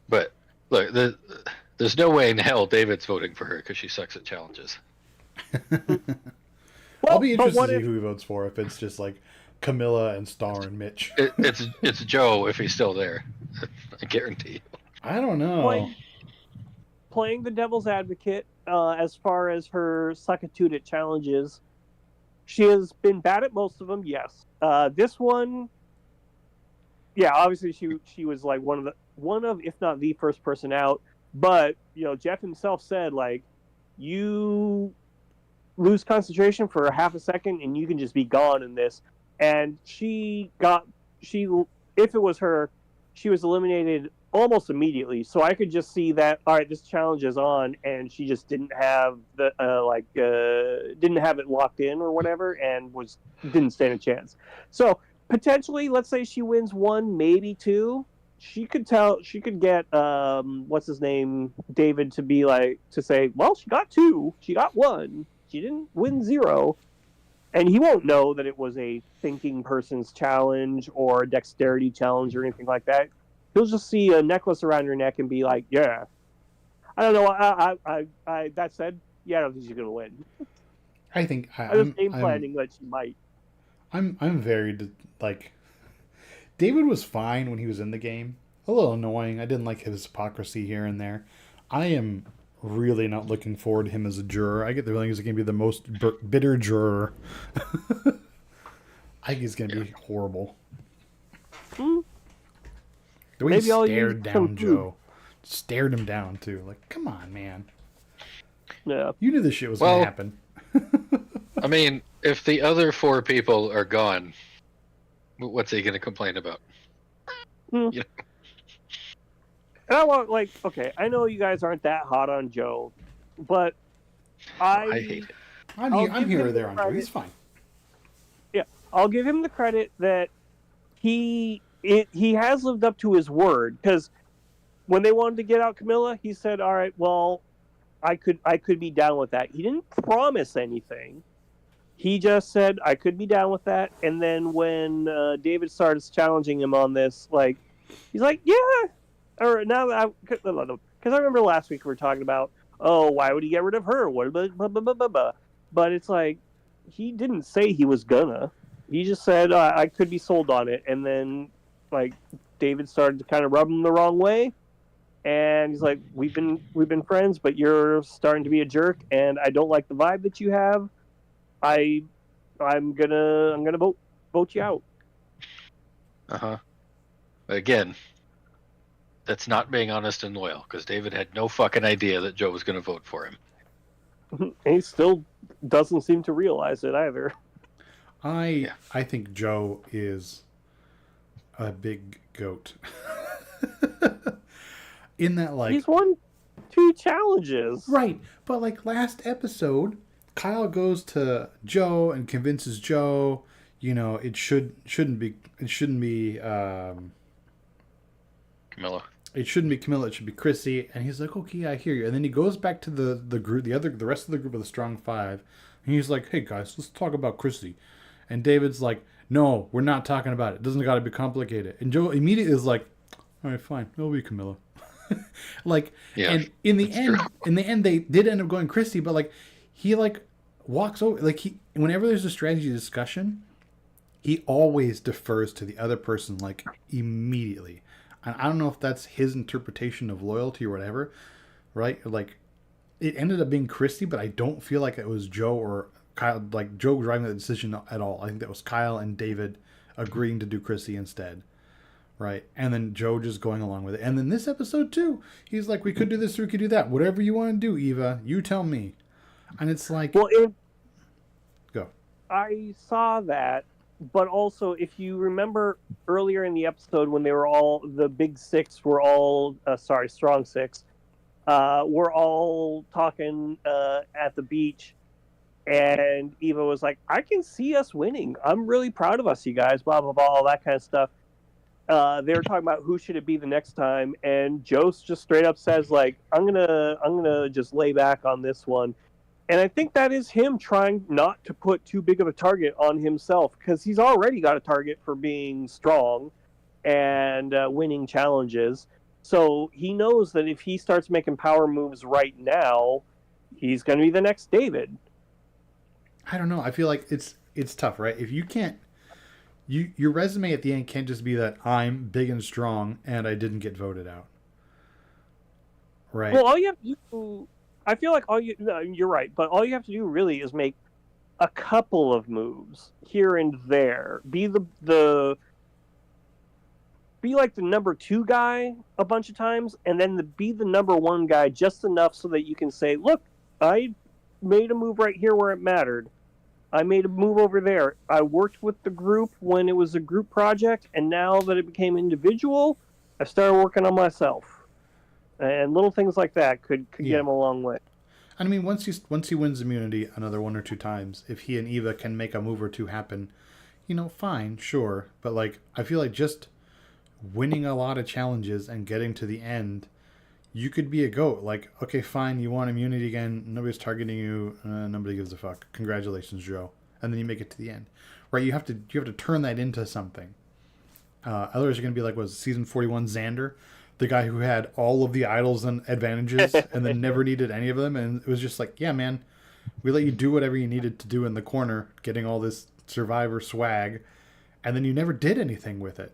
But look, there's no way in hell David's voting for her because she sucks at challenges. I'll be interested to see who he votes for if it's just like Camilla and Star and Mitch. It's Joe if he's still there. I guarantee you. I don't know. Playing the devil's advocate as far as her suckitude at challenges, she has been bad at most of them, yes. This one, yeah, obviously she was like one of, if not the first person out. But, Jeff himself said, like, you lose concentration for a half a second and you can just be gone in this. And if it was her, she was eliminated almost immediately. So I could just see that, all right, this challenge is on, and she just didn't have didn't have it locked in or whatever, and didn't stand a chance. So potentially, let's say she wins 1, maybe 2. She could get what's his name, David, to say, well, she got 2, she got 1, she didn't win 0, and he won't know that it was a thinking person's challenge or a dexterity challenge or anything like that. He'll just see a necklace around your neck and be like, yeah. I don't know. I that said, yeah, I don't think she's gonna win. I think I was game planning that she might. I'm very like David was fine when he was in the game. A little annoying. I didn't like his hypocrisy here and there. I am really not looking forward to him as a juror. I get the feeling he's going to be the most bitter juror. I think he's going to be horrible. Hmm. The way he stared down Joe. Stared him down, too. Like, come on, man. Yeah. You knew this shit was going to happen. I mean, if the other 4 people are gone, what's he going to complain about? Hmm. You know? And I want, like, okay, I know you guys aren't that hot on Joe, but I hate it. I'm here or there on Joe. He's fine. Yeah, I'll give him the credit that he has lived up to his word, because when they wanted to get out Camilla, he said, "All right, well, I could be down with that." He didn't promise anything. He just said, "I could be down with that." And then when David starts challenging him on this, like, he's like, "Yeah." Or now that because I remember last week we were talking about, oh, why would he get rid of her? What blah, blah, blah, blah, blah. But it's like he didn't say he was gonna. He just said I could be sold on it, and then like David started to kind of rub him the wrong way, and he's like, we've been friends, but you're starting to be a jerk, and I don't like the vibe that you have. I'm gonna vote you out. Again, that's not being honest and loyal, because David had no fucking idea that Joe was going to vote for him. And he still doesn't seem to realize it either. I think Joe is a big goat. In that, like, he's won 2 challenges, right? But like last episode, Kyle goes to Joe and convinces Joe, you know, it shouldn't be Camilla. It shouldn't be Camilla. It should be Chrissy. And he's like, okay, I hear you. And then he goes back to the group, the rest of the group of the Strong Five, and he's like, hey guys, let's talk about Chrissy. And David's like, no, we're not talking about it. It doesn't got to be complicated. And Joe immediately is like, all right, fine, it'll be Camilla. Like, yeah, and in the end, they did end up going Chrissy, but like, he like walks over, like whenever there's a strategy discussion, he always defers to the other person like immediately. And I don't know if that's his interpretation of loyalty or whatever, right? Like, it ended up being Christy, but I don't feel like it was Joe or Kyle, like Joe driving that decision at all. I think that was Kyle and David agreeing to do Christy instead, right? And then Joe just going along with it. And then this episode too, he's like, we could do this or we could do that. Whatever you want to do, Eva, you tell me. And it's like, well, go. I saw that. But also, if you remember earlier in the episode when they were all, the big 6 were all, strong 6, were all talking at the beach, and Eva was like, I can see us winning. I'm really proud of us, you guys, blah, blah, blah, all that kind of stuff. They were talking about who should it be the next time, and Joe just straight up says, like, I'm gonna just lay back on this one. And I think that is him trying not to put too big of a target on himself, because he's already got a target for being strong and winning challenges. So he knows that if he starts making power moves right now, he's going to be the next David. I don't know. I feel like it's tough, right? If you can't, your resume at the end can't just be that I'm big and strong and I didn't get voted out, right? Well, all you have to do, I feel like you're right, but all you have to do really is make a couple of moves here and there. Be like the number 2 guy a bunch of times, and then be the number 1 guy just enough so that you can say, look, I made a move right here where it mattered. I made a move over there. I worked with the group when it was a group project, and now that it became individual, I started working on myself. And little things like that could get him a long way. I mean, once he wins immunity another 1 or 2 times, if he and Eva can make a move or 2 happen, you know, fine, sure. But like, I feel like just winning a lot of challenges and getting to the end, you could be a GOAT. Like, okay, fine, you want immunity again, nobody's targeting you, nobody gives a fuck. Congratulations, Joe. And then you make it to the end, right? You have to turn that into something. Otherwise, you're gonna be like, was season 41 Xander? The guy who had all of the idols and advantages and then never needed any of them. And it was just like, yeah, man, we let you do whatever you needed to do in the corner, getting all this Survivor swag, and then you never did anything with it.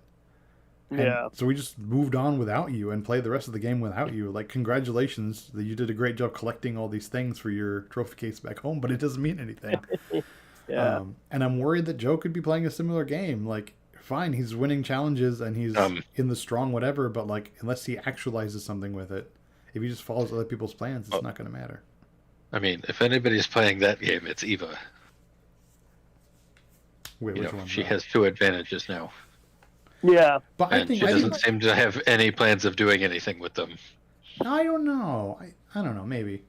And so we just moved on without you and played the rest of the game without you. Like, congratulations that you did a great job collecting all these things for your trophy case back home, but it doesn't mean anything. And I'm worried that Joe could be playing a similar game. Like, fine, he's winning challenges and he's in the strong whatever, but like, unless he actualizes something with it, if he just follows other people's plans, it's not going to matter. I mean, if anybody's playing that game, it's Eva. Wait, which one? She has 2 advantages now. Yeah, but she doesn't seem to have any plans of doing anything with them. I don't know. I don't know. Maybe.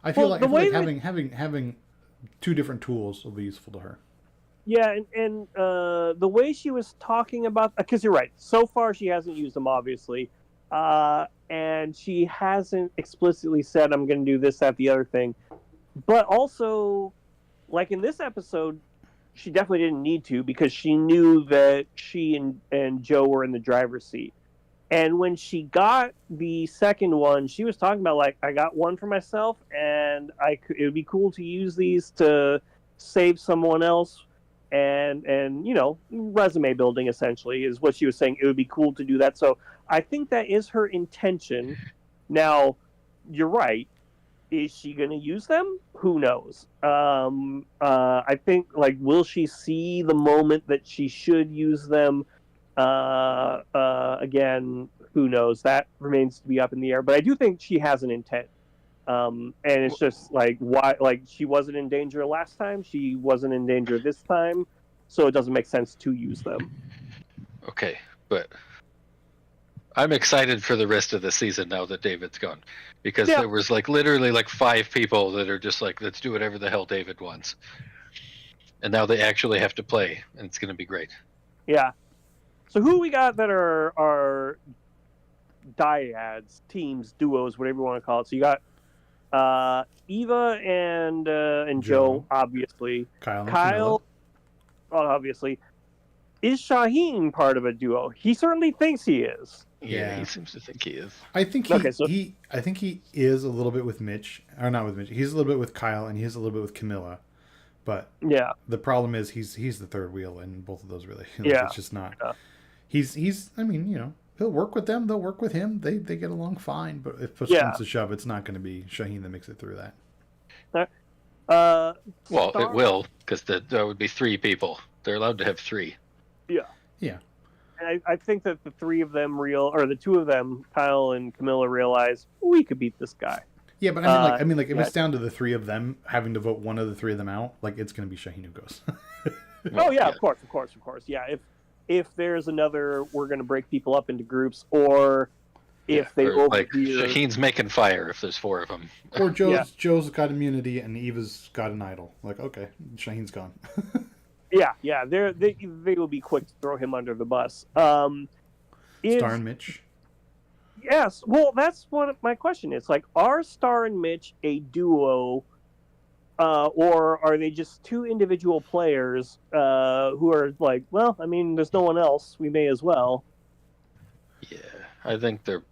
I feel like having 2 different tools will be useful to her. Yeah, and the way she was talking about, because you're right. So far, she hasn't used them, obviously, and she hasn't explicitly said, "I'm going to do this, that, the other thing." But also, like in this episode, she definitely didn't need to because she knew that she and Joe were in the driver's seat. And when she got the second one, she was talking about, like, I got one for myself, and it would be cool to use these to save someone else. And resume building, essentially, is what she was saying. It would be cool to do that. So I think that is her intention. Now, you're right. Is she going to use them? Who knows? I think, like, will she see the moment that she should use them? Again, who knows? That remains to be up in the air. But I do think she has an intent. And it's just like, why? Like, she wasn't in danger last time. She wasn't in danger this time. So it doesn't make sense to use them. Okay, but I'm excited for the rest of the season now that David's gone, because there was like literally like 5 people that are just like, let's do whatever the hell David wants, and now they actually have to play, and it's going to be great. Yeah. So who we got that are dyads, teams, duos, whatever you want to call it? So you got Eva and Joe, obviously. Kyle, obviously. Is Shaheen part of a duo? He certainly thinks he is. Yeah, he seems to think he is. I think I think he is a little bit with Mitch, or not with Mitch. He's a little bit with Kyle, and he's a little bit with Camilla. But the problem is he's the third wheel in both of those relations. It's just not. He's. I mean, he'll work with them. They'll work with him. They get along fine. But if push comes to shove, it's not going to be Shaheen that makes it through that. Well, it will, because there would be 3 people. They're allowed to have 3. Yeah. And I think that the 3 of them the 2 of them, Kyle and Camilla, realize we could beat this guy. Yeah, but I mean, if it's down to the 3 of them having to vote one of the 3 of them out, like, it's going to be Shaheen who goes. Of course. Yeah, if there's another, we're going to break people up into groups, or if they like Shaheen's making fire if there's 4 of them, or Joe's got immunity and Eva's got an idol. Like, okay, Shaheen's gone. Yeah, they will be quick to throw him under the bus. Star and Mitch. Yes, well, that's what my question is. Like, are Star and Mitch a duo, or are they just 2 individual players who are like, well, I mean, there's no one else, we may as well. Yeah, I think they're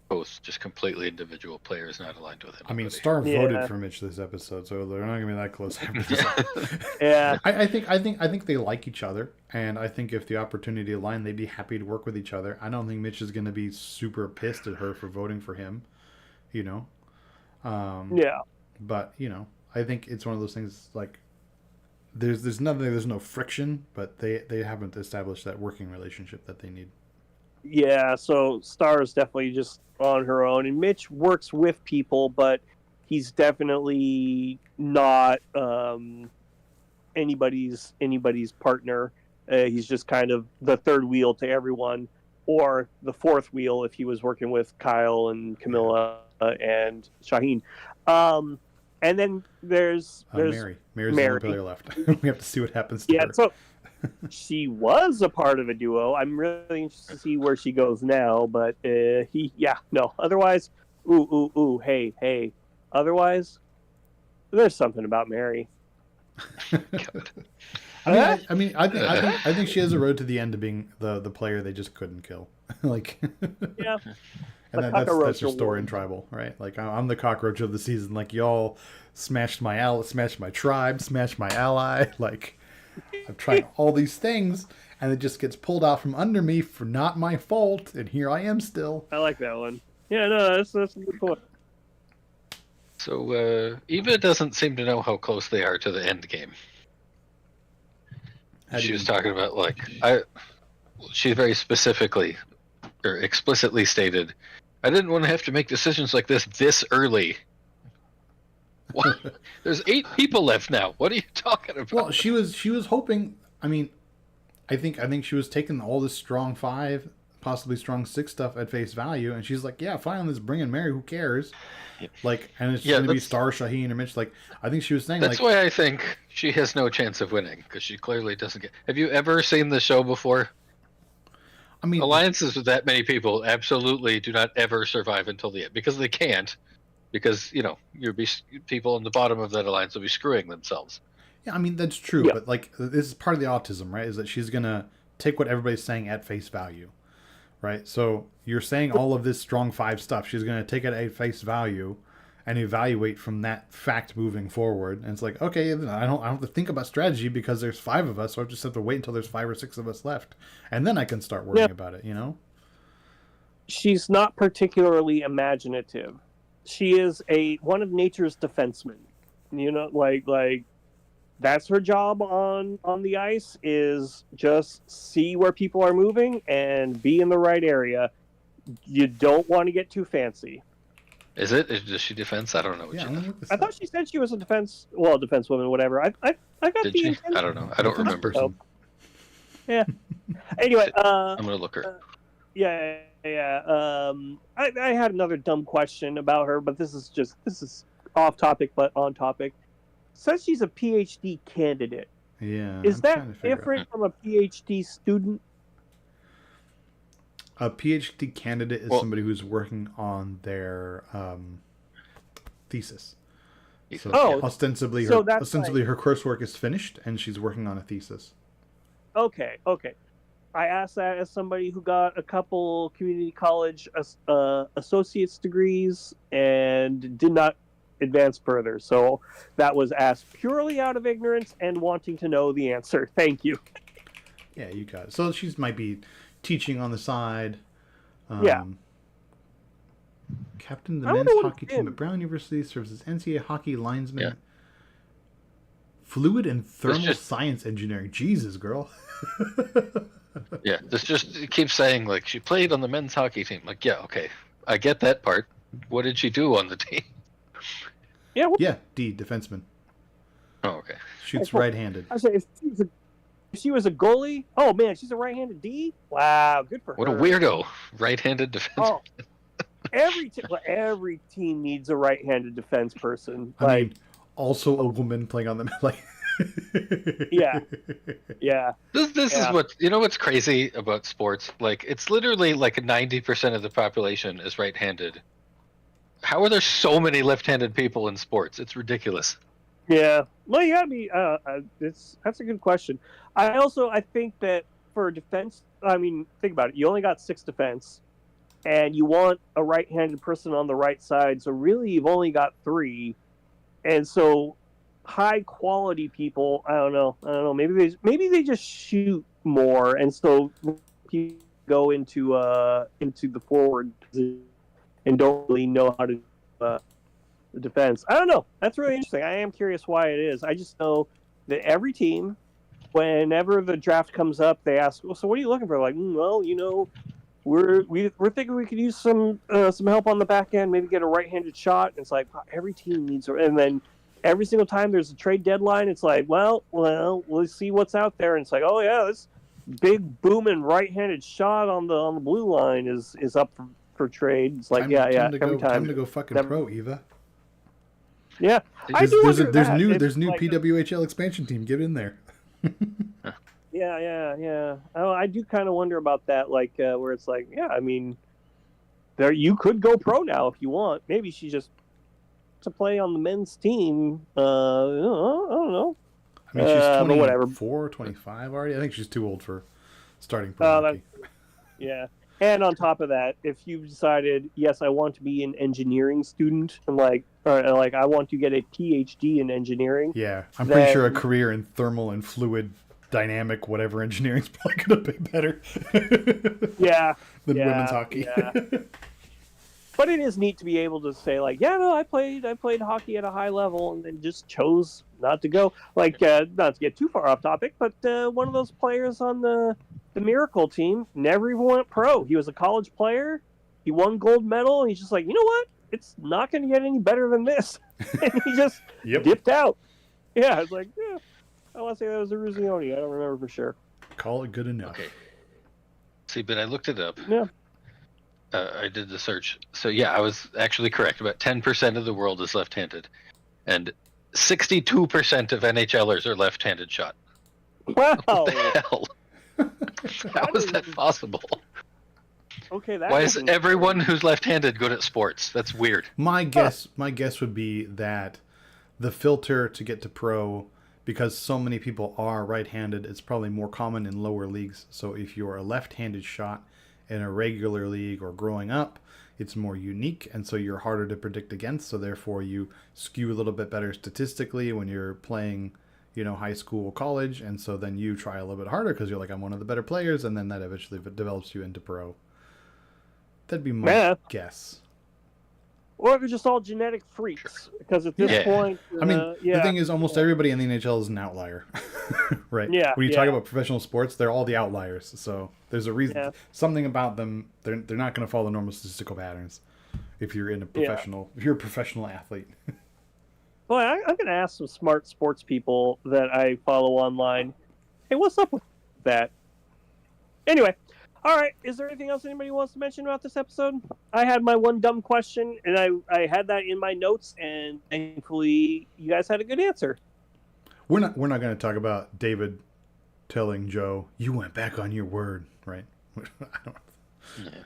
both just completely individual players, not aligned with anybody. I mean, Star voted for Mitch this episode, so they're not gonna be that close after this. I think they like each other, and I think if the opportunity aligned, they'd be happy to work with each other. I don't think Mitch is gonna be super pissed at her for voting for him, But I think it's one of those things like there's no friction, but they haven't established that working relationship that they need. Yeah, so Star is definitely just on her own, and Mitch works with people, but he's definitely not anybody's partner. He's just kind of the third wheel to everyone, or the fourth wheel if he was working with Kyle and Camilla and Shaheen. And then there's Mary. Mary's the only player left. We have to see what happens to her. So she was a part of a duo. I'm really interested to see where she goes now, but otherwise, hey. Otherwise, there's something about Mary. I think she has a road to the end of being the player they just couldn't kill. Yeah. And that's your story in Tribal, right? Like, I'm the cockroach of the season. Like, y'all smashed my tribe, smashed my ally. Like, I'm trying all these things, and it just gets pulled out from under me for not my fault, and here I am still. I like that one. Yeah, no, that's a good point. So Eva doesn't seem to know how close they are to the end game. She was talking about she very specifically or explicitly stated, I didn't want to have to make decisions like this early. What? There's 8 people left now. What are you talking about? Well, she was hoping. I mean, I think she was taking all this strong 5, possibly strong 6 stuff at face value, and she's like, yeah, fine, let's bring in Mary. Who cares? Like, and it's going to be Star, Shaheen, or Mitch. Like, I think she was saying that's why I think she has no chance of winning, because she clearly doesn't get. Have you ever seen the show before? I mean, alliances with that many people absolutely do not ever survive until the end, because they can't. Because people on the bottom of that alliance will be screwing themselves. Yeah, I mean that's true, but like this is part of the autism, right? Is that she's gonna take what everybody's saying at face value, right? So you're saying all of this strong 5 stuff. She's gonna take it at face value and evaluate from that fact moving forward. And it's like, okay, I don't have to think about strategy because there's 5 of us, so I just have to wait until there's 5 or 6 of us left, and then I can start worrying about it. She's not particularly imaginative. She is one of nature's defensemen. Like that's her job on the ice, is just see where people are moving and be in the right area. You don't want to get too fancy. Does she defense? I don't know. I thought she said she was a defensewoman, whatever. I got Did she? I don't know. I don't remember. Oh. Yeah. Anyway, I'm gonna look her. Yeah. I had another dumb question about her, but this is off topic but on topic. Says she's a PhD candidate. Yeah. Is that different from a PhD student? A PhD candidate is somebody who's working on their thesis. So ostensibly her coursework is finished and she's working on a thesis. Okay. I asked that as somebody who got a couple community college associate's degrees and did not advance further. So that was asked purely out of ignorance and wanting to know the answer. Thank you. Yeah, you got it. So she might be teaching on the side. Yeah. Captain of the men's hockey team at Brown University, serves as NCAA hockey linesman. Yeah. Fluid and thermal science engineering. Jesus, girl. Yeah, this just keeps saying, like, she played on the men's hockey team. Like, yeah, okay. I get that part. What did she do on the team? Yeah, D, defenseman. Oh, okay. Shoots right-handed. I say, if she was a goalie, oh, man, she's a right-handed D? Wow, good for her. What a weirdo. Right-handed defenseman. Oh, every team needs a right-handed defense person. I mean, also a woman playing on the like. Yeah. This is what's crazy about sports. Like, it's literally like 90% of the population is right-handed. How are there so many left-handed people in sports? It's ridiculous. Yeah. Well, you gotta be. That's a good question. I think that for defense, I mean, think about it. You only got 6 defense, and you want a right-handed person on the right side. So really, you've only got 3, and so high-quality people. I don't know. Maybe they just shoot more, and so people go into the forward position and don't really know how to do the defense. I don't know. That's really interesting. I am curious why it is. I just know that every team, whenever the draft comes up, they ask, well, so what are you looking for? Like, well, we're thinking we could use some help on the back end, maybe get a right-handed shot. And it's like, every team needs, and then every single time there's a trade deadline, it's like, well, we'll see what's out there. And it's like, oh yeah, this big booming right-handed shot on the blue line is up for trade. It's like, time to go fucking pro, Eva. Yeah, there's new PWHL expansion team. Get in there. Yeah. Oh, I do kind of wonder about that, like where it's like, yeah, I mean, there you could go pro now if you want. Maybe she just to play on the men's team. I don't know. I mean, she's 24, 25 already. I think she's too old for starting pro hockey. Yeah. And on top of that, if you've decided, yes, I want to be an engineering student, and like I want to get a PhD in engineering. Yeah, I'm pretty sure a career in thermal and fluid dynamic whatever engineering's probably going to pay better. Than women's hockey. Yeah. But it is neat to be able to say, like, yeah, no, I played hockey at a high level and then just chose not to go. Like, not to get too far off topic, but one of those players on the Miracle team never even went pro. He was a college player. He won gold medal, and he's just like, you know what? It's not going to get any better than this. And he just dipped out. Yeah, it's like, yeah, I want to say that was a Ruzioni. I don't remember for sure. Call it good enough. Okay. See, but I looked it up. Yeah. I did the search. So, yeah, I was actually correct. About 10% of the world is left-handed. And 62% of NHLers are left-handed shot. Wow. What the hell? How is that possible? Okay, why is everyone who's left-handed good at sports? That's weird. My guess would be that the filter to get to pro, because so many people are right-handed, it's probably more common in lower leagues. So if you're a left-handed shot in a regular league or growing up, it's more unique, and so you're harder to predict against. So therefore, you skew a little bit better statistically when you're playing, high school, college, and so then you try a little bit harder because you're like, I'm one of the better players, and then that eventually develops you into pro. That'd be my guess. Or they're just all genetic freaks, because at this point, the thing is, almost everybody in the NHL is an outlier, right? Yeah. When you talk about professional sports, they're all the outliers. So there's a reason, something about them. They're not going to follow normal statistical patterns. If you're in a professional, if you're a professional athlete. Well, I'm going to ask some smart sports people that I follow online. Hey, what's up with that? Anyway. All right. Is there anything else anybody wants to mention about this episode? I had my one dumb question, and I had that in my notes, and thankfully you guys had a good answer. We're not going to talk about David telling Joe, "You went back on your word," right?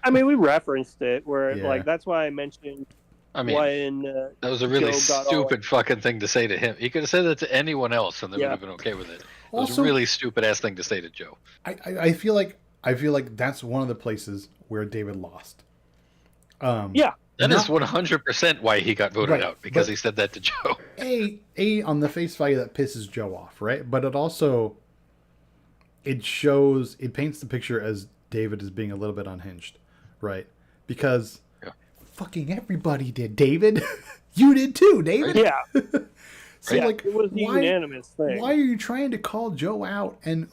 I mean, we referenced it where like that's why I mentioned. When that was a really stupid fucking thing to say to him. He could have said that to anyone else, and they would have been okay with it. It was a really stupid ass thing to say to Joe. I feel like that's one of the places where David lost. That is 100% why he got voted out, because he said that to Joe. A on the face value that pisses Joe off, right? But it also it paints the picture as David is being a little bit unhinged, right? Because fucking everybody did, David. You did too, David. Yeah. So like, it was a unanimous thing. Why are you trying to call Joe out and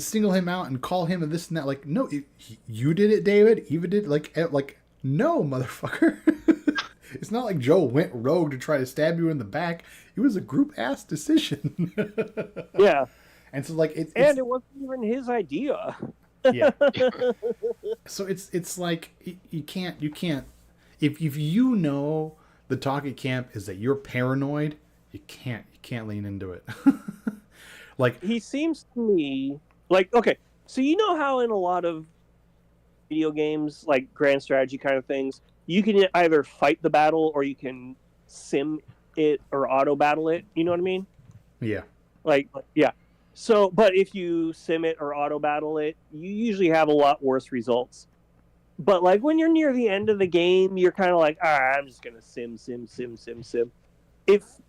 single him out and call him and this and that? Like, no, you did it, David. Eva did no, motherfucker. It's not like Joe went rogue to try to stab you in the back. It was a group ass decision. Yeah. And so like it wasn't even his idea. Yeah. So it's like you can't if you know the talk at camp is that you're paranoid, you can't lean into it. Like, he seems to me like, okay, so you know how in a lot of video games, like grand strategy kind of things, you can either fight the battle or you can sim it or auto battle it. You know what I mean? Yeah. Yeah. So, but if you sim it or auto battle it, you usually have a lot worse results. But like when you're near the end of the game, you're kind of like, I'm just gonna sim.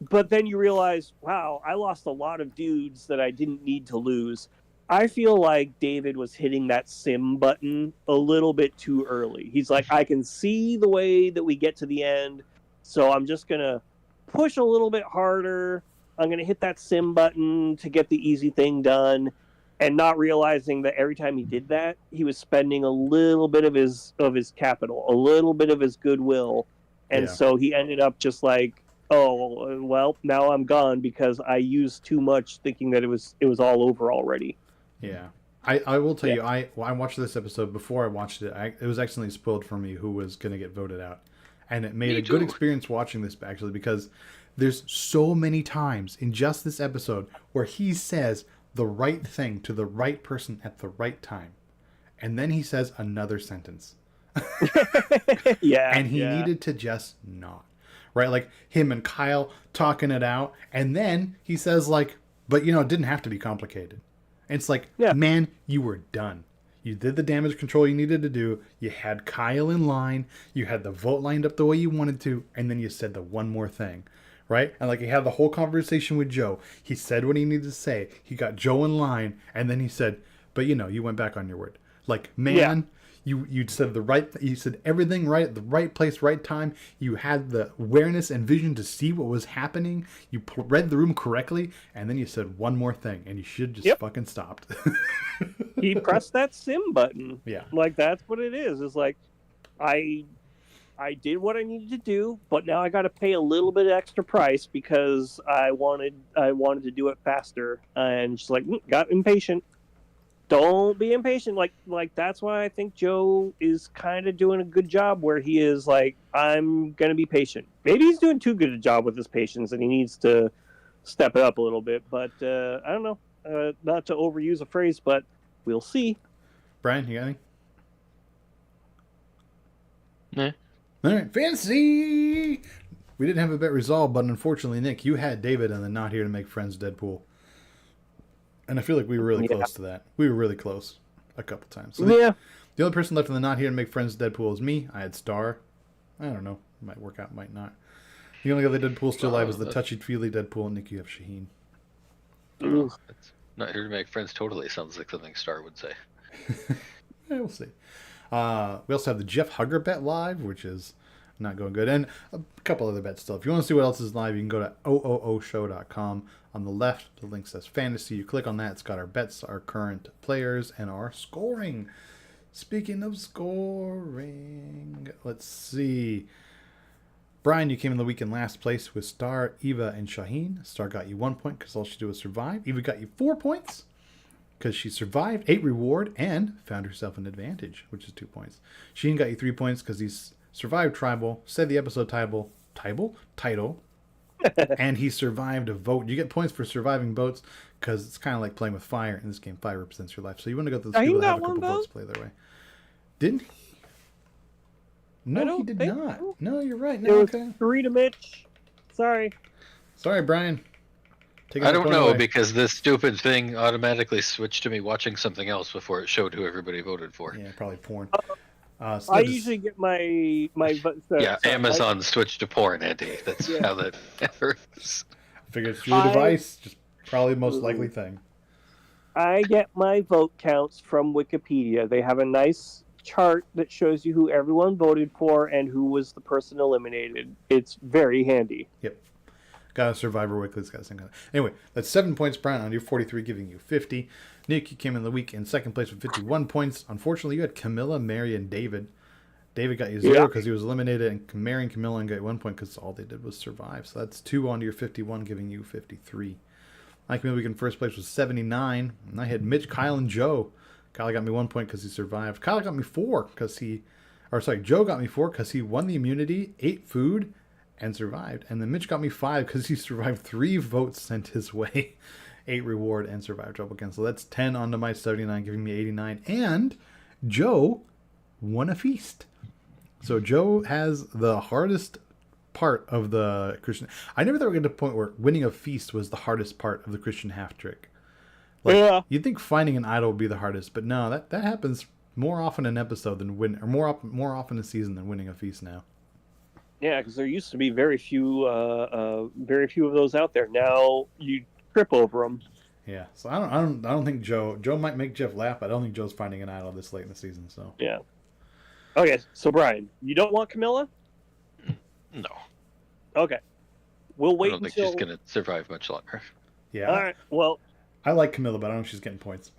But then you realize, wow, I lost a lot of dudes that I didn't need to lose. I feel like David was hitting that sim button a little bit too early. He's like, I can see the way that we get to the end, so I'm just gonna push a little bit harder. I'm going to hit that sim button to get the easy thing done, and not realizing that every time he did that, he was spending a little bit of his capital, a little bit of his goodwill. And so he ended up just like, oh, well, now I'm gone because I used too much thinking that it was all over already. Yeah. I will tell you, I watched this episode. Before I watched it, it was accidentally spoiled for me who was going to get voted out. And it made good experience watching this, actually, because there's so many times in just this episode where he says the right thing to the right person at the right time. And then he says another sentence. And he needed to just not. Right? Like him and Kyle talking it out. And then he says like, but it didn't have to be complicated. And it's like, man, you were done. You did the damage control you needed to do. You had Kyle in line. You had the vote lined up the way you wanted to. And then you said the one more thing. right? And like he had the whole conversation with Joe. He said what he needed to say. He got Joe in line, and then he said, "But you went back on your word." Like, man, you said you said everything right at the right place, right time. You had the awareness and vision to see what was happening. You read the room correctly, and then you said one more thing, and you should just fucking stopped. He pressed that sim button. Yeah, like that's what it is. It's like I did what I needed to do, but now I got to pay a little bit extra price because I wanted to do it faster, and just like got impatient. Don't be impatient. Like that's why I think Joe is kind of doing a good job where he is like, I'm gonna be patient. Maybe he's doing too good a job with his patience, and he needs to step it up a little bit. But I don't know. Not to overuse a phrase, but we'll see. Brian, you got any? Nah. All right, fancy. We didn't have a bet resolved, but unfortunately, Nick, you had David on the Not Here to Make Friends Deadpool. And I feel like we were really close to that. We were really close a couple times. So the only person left in the Not Here to Make Friends Deadpool is me. I had Star. I don't know. Might work out, might not. The only other Deadpool still alive is the touchy-feely Deadpool. Nick, you have Shaheen. That's Not Here to Make Friends totally sounds like something Star would say. We'll see. We also have the Jeff Hugger bet live, which is not going good. And a couple other bets still. If you want to see what else is live, you can go to Oooshow.com. On the left, the link says Fantasy. You click on that. It's got our bets, our current players, and our scoring. Speaking of scoring, let's see. Brian, you came in the week in last place with Star, Eva, and Shaheen. Star got you 1 point because all she did was survive. Eva got you 4 points because she survived, 8 reward, and found herself an advantage, which is 2 points. Shaheen got you 3 points because he survived Tribal, said the episode title, and he survived a vote. You get points for surviving votes because it's kind of like playing with fire. In this game, fire represents your life. So you want to go to those people that have a couple votes play their way. Didn't he? No, he did not. So. No, you're right. No, it was 3 to Mitch. Sorry, Brian. I don't know because this stupid thing automatically switched to me watching something else before it showed who everybody voted for. Yeah, probably porn. So I usually get my Amazon switched to porn, Andy. That's how that works. I figured it's your device, just probably the most likely thing. I get my vote counts from Wikipedia. They have a nice chart that shows you who everyone voted for and who was the person eliminated. It's very handy. Yep. Got a Survivor Weekly. It's got the same kind of... Anyway, that's 7 points, Brian, on your 43, giving you 50. Nick, you came in the week in second place with 51 points. Unfortunately, you had Camilla, Mary, and David. David got you 0 because he was eliminated, and Mary and Camilla got 1 point because all they did was survive. So that's 2 on your 51, giving you 53. I came in the week in first place with 79, and I had Mitch, Kyle, and Joe. Kyle got me 1 point because he survived. Kyle got me 4 because Joe got me 4 because he won the immunity, ate food, and survived. And then Mitch got me 5 because he survived 3 votes sent his way, 8 reward, and survived trouble again. So that's 10 onto my 79, giving me 89. And Joe won a feast. So Joe has the hardest part of the Christian. I never thought we'd get to the point where winning a feast was the hardest part of the Christian half trick. You'd think finding an idol would be the hardest, but no, that happens more often in an episode than more often a season than winning a feast now. Yeah, because there used to be very few of those out there. Now you trip over them. Yeah, so I don't think Joe might make Jeff laugh, but I don't think Joe's finding an idol this late in the season. So yeah. Okay, so Brian, you don't want Camilla? No. Okay, we'll wait. I don't think she's gonna survive much longer. Yeah. All right. Well, I like Camilla, but I don't know if she's getting points.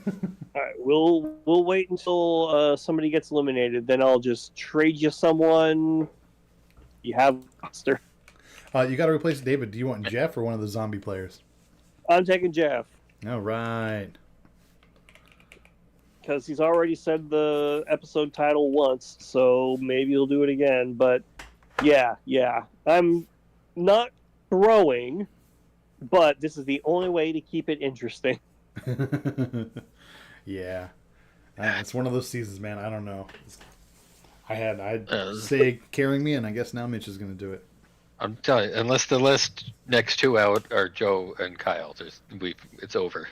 All right, we'll wait until somebody gets eliminated. Then I'll just trade you someone. You have monster. You got to replace David. Do you want Jeff or one of the zombie players? I'm taking Jeff. All right. Because he's already said the episode title once, so maybe he'll do it again. But yeah, I'm not throwing, but this is the only way to keep it interesting. Yeah, it's one of those seasons, man. I don't know. I'd say carrying me, and I guess now Mitch is going to do it. I'm telling you, unless the list next 2 out are Joe and Kyle, it's over.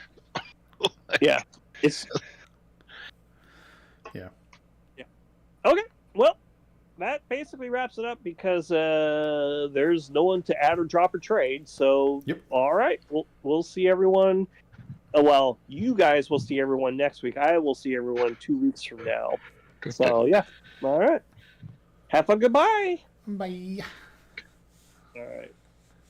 Yeah, it's. Yeah. Okay, well, that basically wraps it up because there's no one to add or drop or trade. So, Yep. All right, we'll see everyone. Well, you guys will see everyone next week. I will see everyone 2 weeks from now. So yeah, all right. Have a goodbye. Bye. All right.